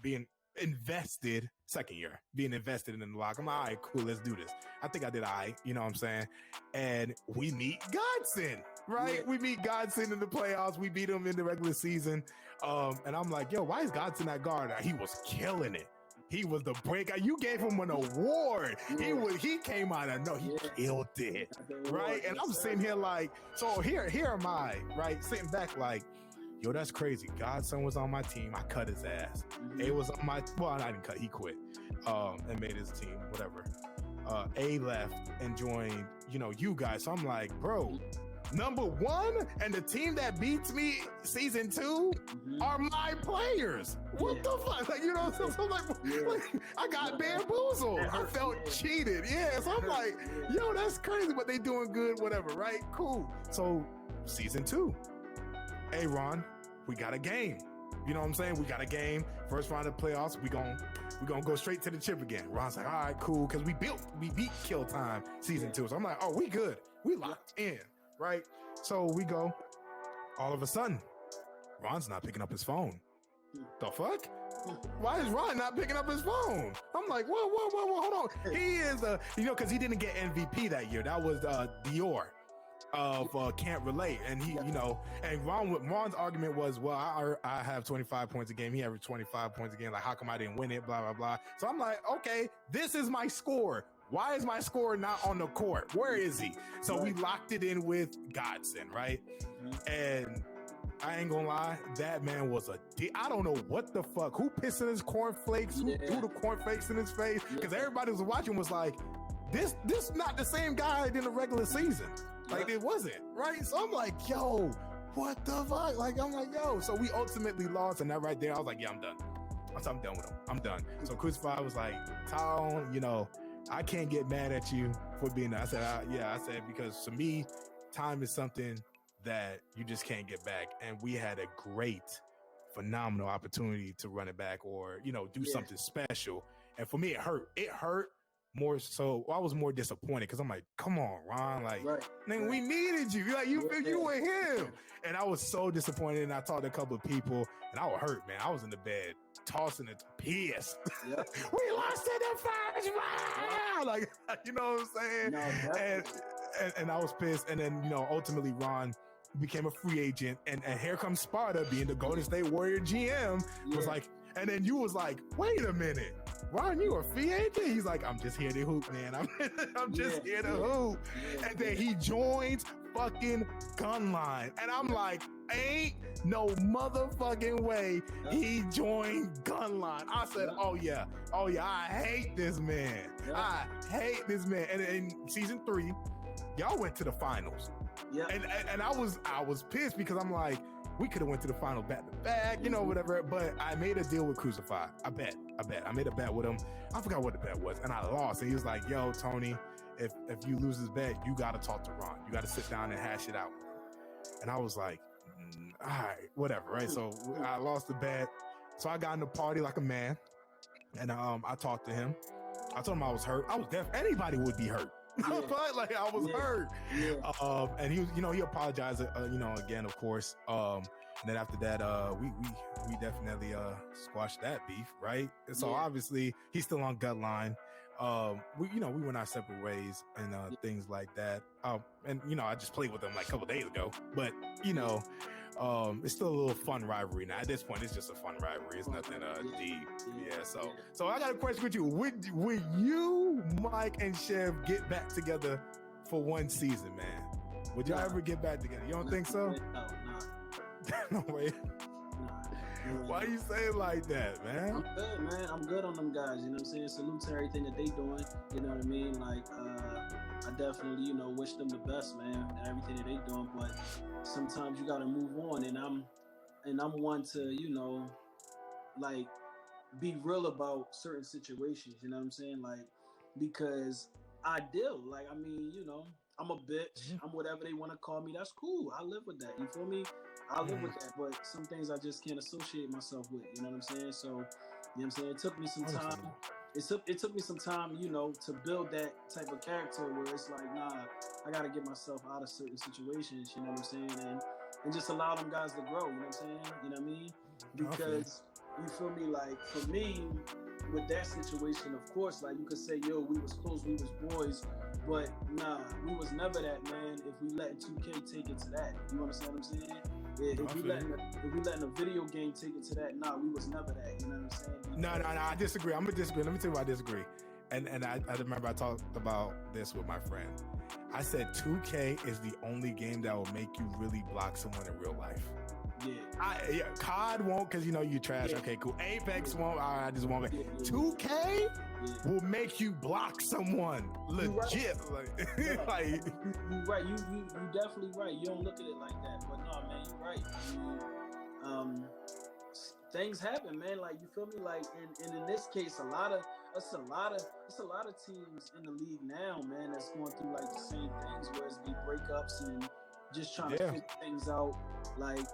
being invested. Second year, being invested in the lock. I'm like, all right, cool, let's do this. I think I did all right, you know what I'm saying? And we meet Godson, right? Yeah. We meet Godson in the playoffs. We beat him in the regular season. And I'm like, yo, why is Godson at guard? He was killing it. He was the breakout. You gave him an award. Yeah. He came out and he killed it, right? And I'm sitting here like, so here am I, right? Sitting back like, yo, that's crazy. Godson was on my team. I cut his ass. Mm-hmm. A was on my, well, I didn't cut. He quit and made his team, whatever. A left and joined, you guys. So I'm like, bro, number 1 and the team that beats me season 2 are my players. What the fuck? Like, so I'm like, I got bamboozled. I felt cheated. Yeah. So I'm like, yo, that's crazy, but they doing good, whatever, right? Cool. So season 2. Hey, Ron, we got a game. You know what I'm saying? We got a game. First round of playoffs, we gonna go straight to the chip again. Ron's like, all right, cool, because we beat Kill Time season 2. So I'm like, oh, we good. We locked in, right? So we go. All of a sudden, Ron's not picking up his phone. The fuck? Why is Ron not picking up his phone? I'm like, whoa, hold on. He is because he didn't get MVP that year. That was Dior. Of can't relate, and he and Ron's argument was, well, I have 25 points a game, he averaged 25 points a game, like how come I didn't win it, blah blah blah. So I'm like, okay, this is my score. Why is my score not on the court? Where is he? So we locked it in with Godson, right? And I ain't gonna lie, that man was I don't know what the fuck, who pissed in his cornflakes, who threw the cornflakes in his face, because everybody was watching was like, this not the same guy in the regular season. Like, it wasn't, right? So I'm like, yo, what the fuck? Like, I'm like, yo. So we ultimately lost, and that right there, I was like, yeah, I'm done. I'm done with him. I'm done. So Crucify was like, Tone, I can't get mad at you for being there. I said, because to me, time is something that you just can't get back. And we had a great, phenomenal opportunity to run it back or, do something special. And for me, it hurt. It hurt. More so, I was more disappointed because I'm like, come on, Ron, like, man, we needed you. Like, you and him. And I was so disappointed. And I talked to a couple of people, and I was hurt, man. I was in the bed, tossing it, pissed. Yep. We lost in the first round. Like, you know what I'm saying? And I was pissed. And then, ultimately, Ron became a free agent. And here comes Sparta, being the Golden State Warrior GM, was like, and then you was like, wait a minute. Ron, you a free agent? He's like, I'm just here to hoop, man. I'm just here to hoop. And then he joins fucking Gunline. And I'm like, ain't no motherfucking way he joined Gunline. I said, oh yeah, I hate this man. I hate this man. And in season 3, y'all went to the finals. Yeah. And I was pissed because I'm like, we could have went to the final back to back, you know, whatever. But I made a deal with Crucify. I bet. I made a bet with him. I forgot what the bet was, and I lost. And he was like, "Yo, Tony, if you lose this bet, you got to talk to Ron. You got to sit down and hash it out." And I was like, all right, whatever, right? So I lost the bet. So I got in the party like a man, and I talked to him. I told him I was hurt. I was deaf. Anybody would be hurt. But like I was hurt. Yeah. And he was, you know, he apologized, you know, again, of course. And then after that, we definitely squashed that beef, right? And so obviously he's still on Gutline. We went our separate ways and things like that. And you know, I just played with him like a couple days ago, but you know, it's still a little fun rivalry now. At this point, it's just a fun rivalry. It's nothing deep. Yeah. So I got a question with you. Would you, Mike and Chev, get back together for one season, man? Would y'all ever get back together? You don't think so? No way. Why you saying like that, man? I'm good, man. I'm good on them guys. You know what I'm saying? Salute to everything that they doing. You know what I mean? Like, I definitely, you know, wish them the best, man, and everything that they doing. But sometimes you gotta move on, and I'm one to, you know, like, be real about certain situations. You know what I'm saying? Like, because I deal. Like, I mean, you know, I'm a bitch. I'm whatever they want to call me. That's cool. I live with that. You feel me? I live with that, but some things I just can't associate myself with. You know what I'm saying? So, you know what I'm saying? It took me some time. It took me some time, you know, to build that type of character where it's like, nah, I got to get myself out of certain situations. You know what I'm saying? And just allow them guys to grow. You know what I'm saying? You know what I mean? Because you feel me? Like, for me, with that situation, of course, like, you could say, yo, we was close, we was boys, but nah, we was never that, man. If we letting 2K take it to that, you understand what I'm saying? If we letting a video game take it to that, nah, we was never that. You know what I'm saying? No, I disagree. I'm gonna disagree. Let me tell you why I disagree. And I remember I talked about this with my friend. I said 2K is the only game that will make you really block someone in real life. Yeah. COD won't, because you know you trash. Okay, cool. Apex won't. I just won't. 2K will make you block someone legit. You're right. You definitely right. You don't look at it like that, but no, man, you're right. I mean, things happen, man. Like, you feel me? Like, and in this case, it's a lot of teams in the league now, man, that's going through like the same things, where it's be breakups and just trying to figure things out, like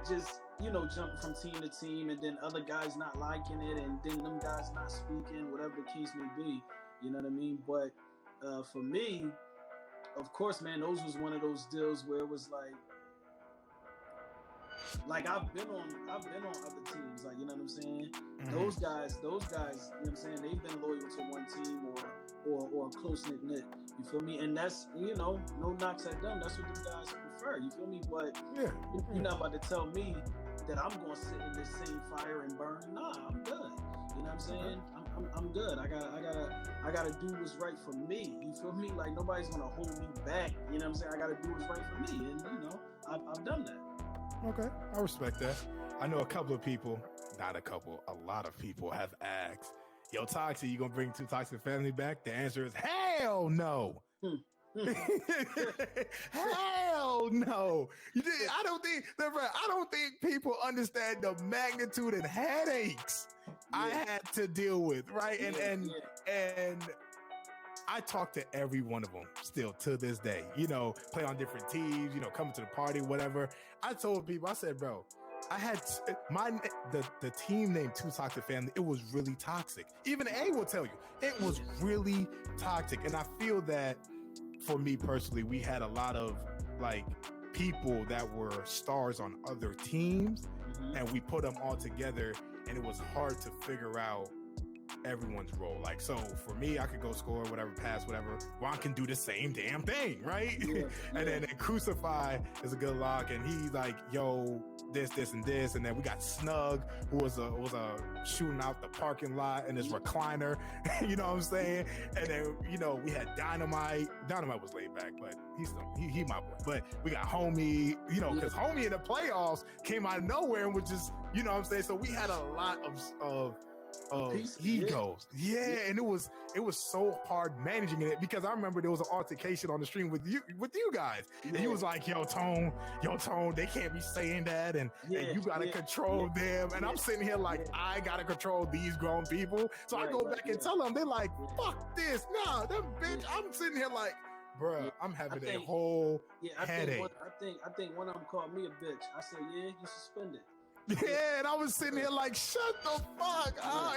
just, you know, jumping from team to team, and then other guys not liking it, and then them guys not speaking, whatever the case may be. You know what I mean? But for me, of course, man, those was one of those deals where it was like I've been on other teams, like, you know what I'm saying? Mm-hmm. Those guys, you know what I'm saying? They've been loyal to one team or a close-knit knit. You feel me? And that's, you know, no knocks at them. That's what them guys prefer. You feel me? But you're not about to tell me that I'm going to sit in this same fire and burn. Nah, I'm good. You know what I'm saying? I'm good. I gotta do what's right for me. You feel me? Like, nobody's gonna hold me back. You know what I'm saying? I gotta do what's right for me, and you know, I've done that. Okay, I respect that. I know a lot of people have asked, yo, Toxic, you gonna bring Two Toxic Family back? The answer is hell no. Hell no. I don't think people understand the magnitude and headaches I had to deal with, right? And I talk to every one of them still to this day, you know, play on different teams, you know, coming to the party, whatever. I told people, I said, bro, I had the team named Two Toxic Family. It was really toxic. Even A will tell you it was really toxic. And I feel that for me personally, we had a lot of like people that were stars on other teams, and we put them all together, and it was hard to figure out everyone's role. Like, so for me, I could go score, whatever, pass, whatever. Ron can do the same damn thing, right? Yeah, And then Crucify is a good lock, and he's like, yo, this, and this. And then we got Snug, who was shooting out the parking lot in his recliner. You know what I'm saying? And then, you know, we had Dynamite. Dynamite was laid back, but he my boy. But we got Homie, you know, because Homie in the playoffs came out of nowhere and was just, you know what I'm saying? So we had a lot of egos. Yeah, and it was so hard managing it, because I remember there was an altercation on the stream with you guys. And he was like, yo, Tone, they can't be saying that, and you gotta control them. And I'm sitting here like, I gotta control these grown people. So I go back and tell them, they're like, fuck this. Nah, that bitch. I'm sitting here like, bruh, I'm having a whole headache. I think one of them called me a bitch. I said, yeah, you suspended. Yeah, and I was sitting here like, shut the fuck up.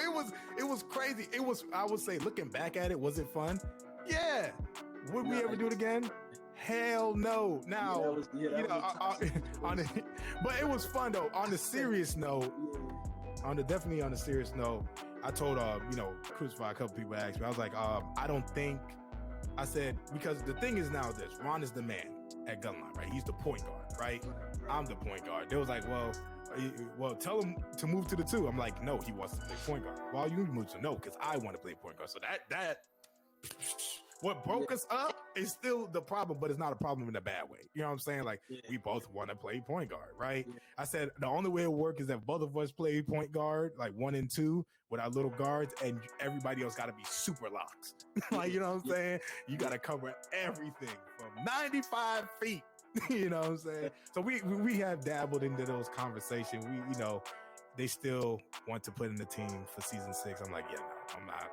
It was crazy. I would say, looking back at it, was it fun? Yeah. Would we ever do it again? Hell no. Now, but it was fun though. On the serious note, definitely on the serious note, I told Crucify, a couple people asked me, I was like, I don't think, I said, because the thing is now this, Ron is the man at Gunline, right? He's the point guard, right? I'm the point guard. They was like, well, tell him to move to the 2. I'm like, no, he wants to play point guard. Well, you move to no, because I want to play point guard. So that what broke us up is still the problem, but it's not a problem in a bad way. You know what I'm saying? Like, we both want to play point guard, right? Yeah. I said the only way it'll work is if both of us play point guard, like 1 and 2 with our little guards, and everybody else got to be super locks. Like, you know what I'm saying? You got to cover everything from 95 feet. You know what I'm saying? So we have dabbled into those conversations. They still want to put in the team for season 6. I'm like, no, I'm not.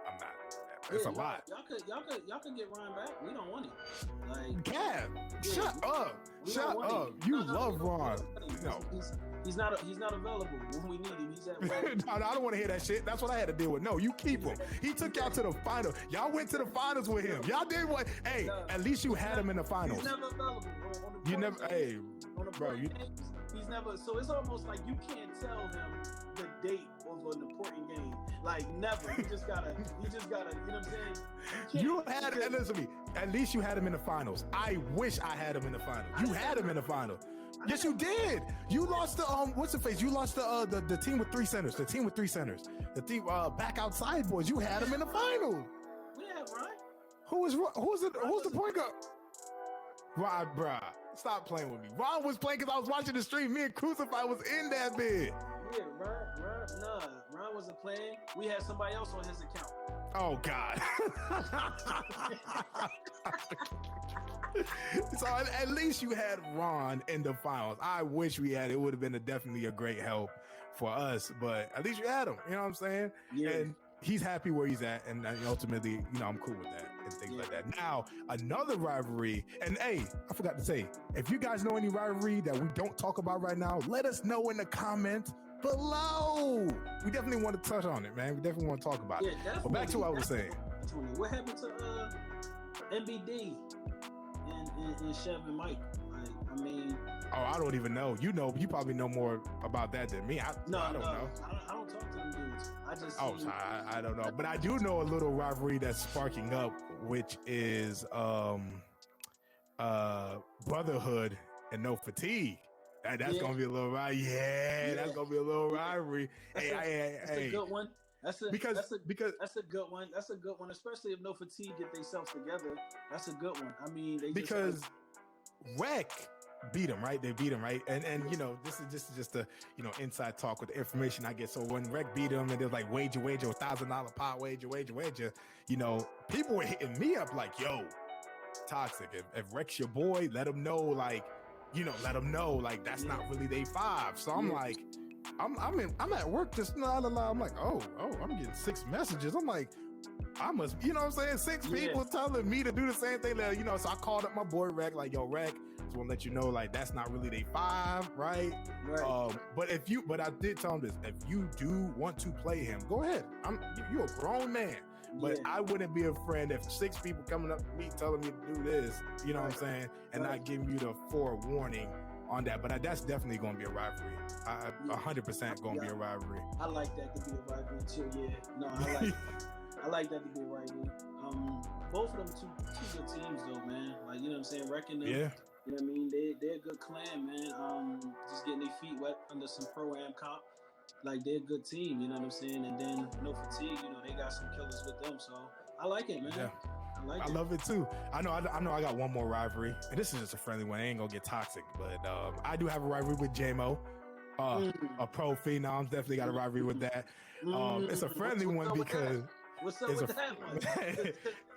It's a lot. Y'all could get Ron back. We don't want him. Like, Cab, shut up. You love Ron. He's not available when we need him. He's at work. No, I don't want to hear that shit. That's what I had to deal with. No, you keep him. He took y'all to the final. Y'all went to the finals with him. Y'all did what? Hey, at least you had him in the finals. He's never available, bro. You never. Hey, bro. He's never. So it's almost like you can't tell him the date of an important game. Like, never. You just gotta. You know what I'm saying? Listen to me. At least you had him in the finals. I wish I had him in the finals. You had him in the finals. Yes, you did. You lost the what's the face? You lost the team with 3 centers. The team with 3 centers. The team back outside boys. You had him in the final. We had Ron. Who's the point guard? Ron, bruh. Stop playing with me. Ron was playing because I was watching the stream. Me and Crucify was in that bit. Yeah, Ron wasn't playing. We had somebody else on his account. Oh God. So at least you had Ron in the finals. I wish we had. It would have been definitely a great help for us, but at least you had him. You know what I'm saying? Yeah. And he's happy where he's at, and ultimately, I'm cool with that and things like that. Now, another rivalry, and hey, I forgot to say, if you guys know any rivalry that we don't talk about right now, let us know in the comments below. We definitely want to touch on it, man. We definitely want to talk about it. But back to what I was saying. What happened to MBD and Chev and Mike? I don't even know. You probably know more about that than me. I don't know. I don't talk to them dudes. I don't know. But I do know a little rivalry that's sparking up, which is Brotherhood and No Fatigue. That's gonna be a little rivalry. That's gonna be a little rivalry. That's a good one. That's a good one. That's a good one, especially if No Fatigue get themselves together. That's a good one. Because Rec beat him, right? They beat him, right? And this is just a inside talk with the information I get. So when Rec beat him and they're like wager $1,000 pot wager, people were hitting me up like, yo, Toxic, if Rec's your boy, let him know, like, let them know, like, that's not really they 5. So I'm like, I'm at work just I'm like, oh, I'm getting 6 messages. I'm like, I must, 6 people telling me to do the same thing. That, so I called up my boy Rec, like, yo, Rec, just want to let you know, like, that's not really they 5, right? But I did tell him this: if you do want to play him, go ahead. You're a grown man. But I wouldn't be a friend if 6 people coming up to me telling me to do this, what I'm saying, and not giving you the forewarning on that. But that's definitely going to be a rivalry. 100% going to be a rivalry. I like that to be a rivalry too. Yeah, no, I like that to be a rivalry. Both of them two good teams though, man. Like, you know what I'm saying? Reckon them. Yeah. You know what I mean? They're a good clan, man. Just getting their feet wet under some pro-am comp. Like, they're a good team, you know what I'm saying? And then no fatigue, you know, they got some killers with them. So I like it, man. Yeah. I love it too. I know I got one more rivalry, and this is just a friendly one. I ain't gonna get toxic, but I do have a rivalry with J-Mo. A pro phenoms, definitely got a rivalry with that. It's a friendly one because what's up with that one?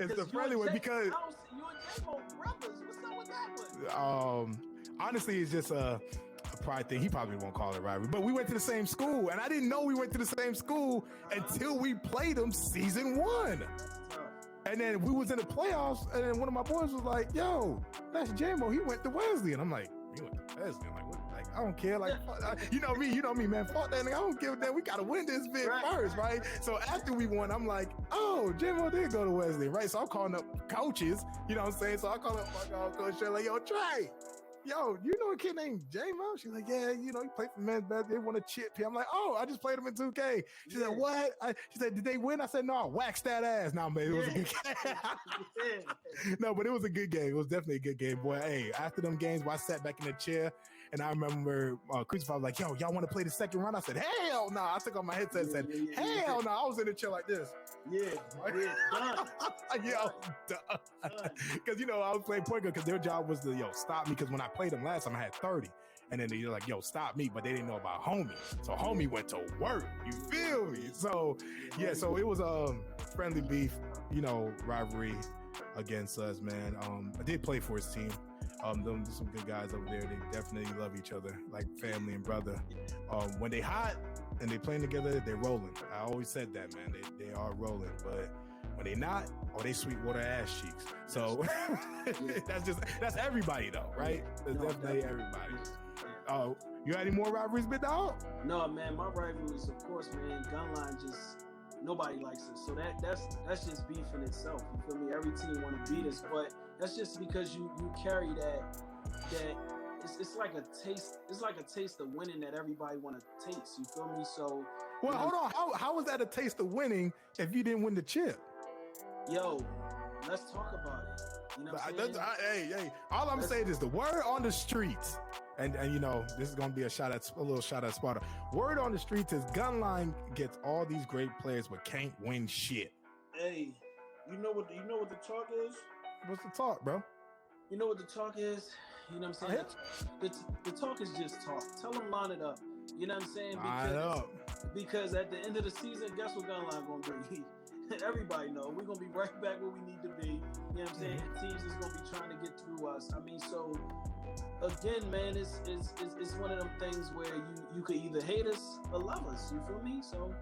It's a friendly one because you and J-Mo brothers. What's up with that one? Honestly, it's just a pride thing. He probably won't call it rivalry, but we went to the same school, and I didn't know we went to the same school until we played them season 1. And then we was in the playoffs, and then one of my boys was like, "Yo, that's J-Mo. He went to Wesley," and I'm like, "He went to Wesley?" I'm like, "What? Like, I don't care. Like, you know me, man. Fuck that nigga. I don't give a damn. We gotta win this bit first, right?" So after we won, I'm like, "Oh, J-Mo did go to Wesley, right?" So I'm calling up coaches. You know what I'm saying? So I call up my coach, like, "Yo, Trey. Yo, you know a kid named J-Mo?" She's like, "Yeah, you know, he played for men's basketball. They won a chip here." I'm like, "Oh, I just played him in 2K." She said, "What?" She said, "Did they win?" I said, "No, I waxed that ass." Now, man, it was a good game. No, but it was a good game. It was definitely a good game, boy. Hey, after them games, I sat back in the chair, and I remember Crucified was like, "Yo, y'all want to play the second round?" I said, "Hell no." I took off my headset and said, "Hell no." I was in the chair like this. Yeah, done. Because, you know, I was playing point guard because their job was to, stop me, because when I played them last time, I had 30. And then they're like, "Yo, stop me." But they didn't know about Homie. So Homie went to work. You feel me? So, yeah, so it was a friendly beef, rivalry against us, man. I did play for his team. Them some good guys over there. They definitely love each other, like family and brother. When they hot and they playing together, they're rolling. I always said that, man. They are rolling. But when they not, they Sweetwater ass cheeks. So that's everybody though, right? That's definitely everybody. You had any more rivalries, big dog? No, man. My rivalries, of course, man. Gunline just nobody likes us. So that's just beef in itself. You feel me? Every team want to beat us, but that's just because you carry that it's like a taste. It's like a taste of winning that everybody want to taste. You feel me? So hold on. How was that a taste of winning if you didn't win the chip? Yo, let's talk about it. You know what I'm saying? Hey, all I'm saying is the word on the streets, and this is gonna be a little shout out Sparta. Word on the streets is Gunline gets all these great players but can't win shit. Hey, you know what the talk is? What's the talk, bro? You know what the talk is? You know what I'm saying? The talk is just talk. Tell them line it up. You know what I'm saying? Because at the end of the season, guess what Gunline gonna be? Everybody know we're gonna be right back where we need to be. You know what I'm saying? Teams is gonna be trying to get through us. I mean, so again, man, it's one of them things where you could either hate us or love us. You feel me? So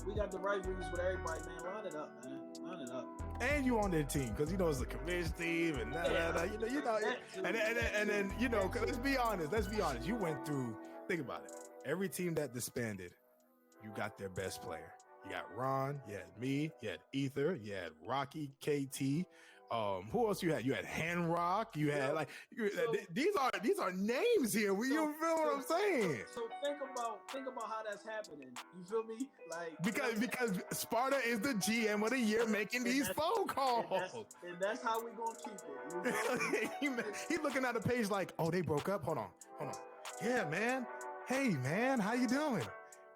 we got the rivalries with everybody, man. Line it up, man. Line it up. And you on their team because it's a commission team and and then let's be honest. You went through. Think about it. Every team that disbanded, you got their best player. You got Ron, you had me, you had Ether, you had Rocky, KT. Who else you had? You had Hanrock. You had these are names here. You feel what I'm saying? So think about how that's happening. You feel me? Like because Sparta is the GM of the year making these phone calls. And that's how we gonna keep it. He's looking at the page like, "Oh, they broke up. Hold on. Yeah, man. Hey, man, how you doing?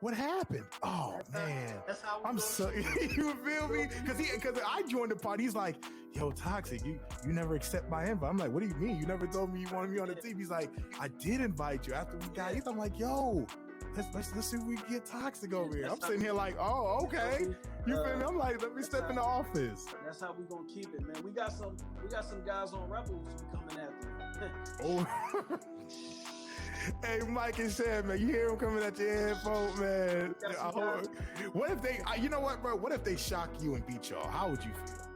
What happened?" Oh, man. That's how I'm so you feel me? Because I joined the party. He's like, "Yo, Toxic, you never accept my invite." I'm like, "What do you mean? You never told me you wanted me on the team." He's like, "I did invite you after we got it." I'm like, "Yo, let's see if we can get Toxic over here." I'm sitting here like, "Oh, okay." You feel me? I'm like, "Let me step in the office." That's how we gonna keep it, man. We got some guys on Rebels who coming after. Oh. Hey, Mike and Shan, man, you hear him coming at your headphone, man. What if they, you know what, bro? What if they shock you and beat y'all? How would you feel?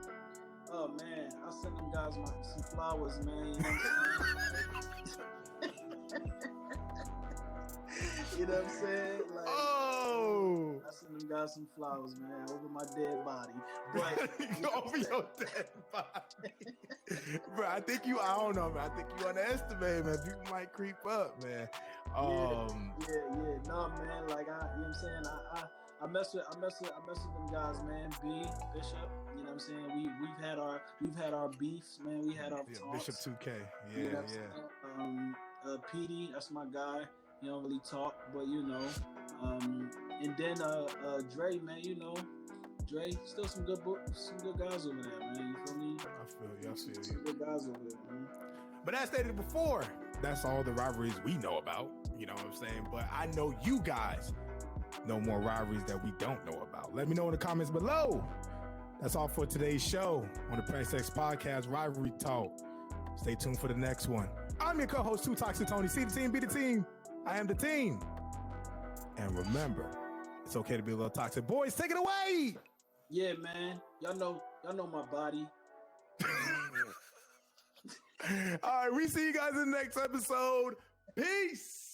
Oh, man, I send them guys some flowers, man. You know what I'm saying? Like, I send them guys some flowers, man, over my dead body. But over your dead body. Bro, I don't know, man. I think you underestimate, man. People might creep up, man. Yeah. No, man. Like, you know what I'm saying? I mess with them guys, man. B, Bishop, you know what I'm saying? We've had our beefs, man. We had our talks. Bishop 2K. You know Petey, that's my guy. He don't really talk, but you know. And then Dre, man, you know. Dre, still some good guys over there, man. You feel me? I feel you. Some good guys over there, man. But as stated before, that's all the rivalries we know about. You know what I'm saying? But I know you guys know more rivalries that we don't know about. Let me know in the comments below. That's all for today's show on the Press X Podcast Rivalry Talk. Stay tuned for the next one. I'm your co-host, Too Toxic Tony. See the team, be the team. I am the team. And remember, it's okay to be a little toxic. Boys, take it away. Yeah, man. Y'all know my body. All right, we see you guys in the next episode. Peace.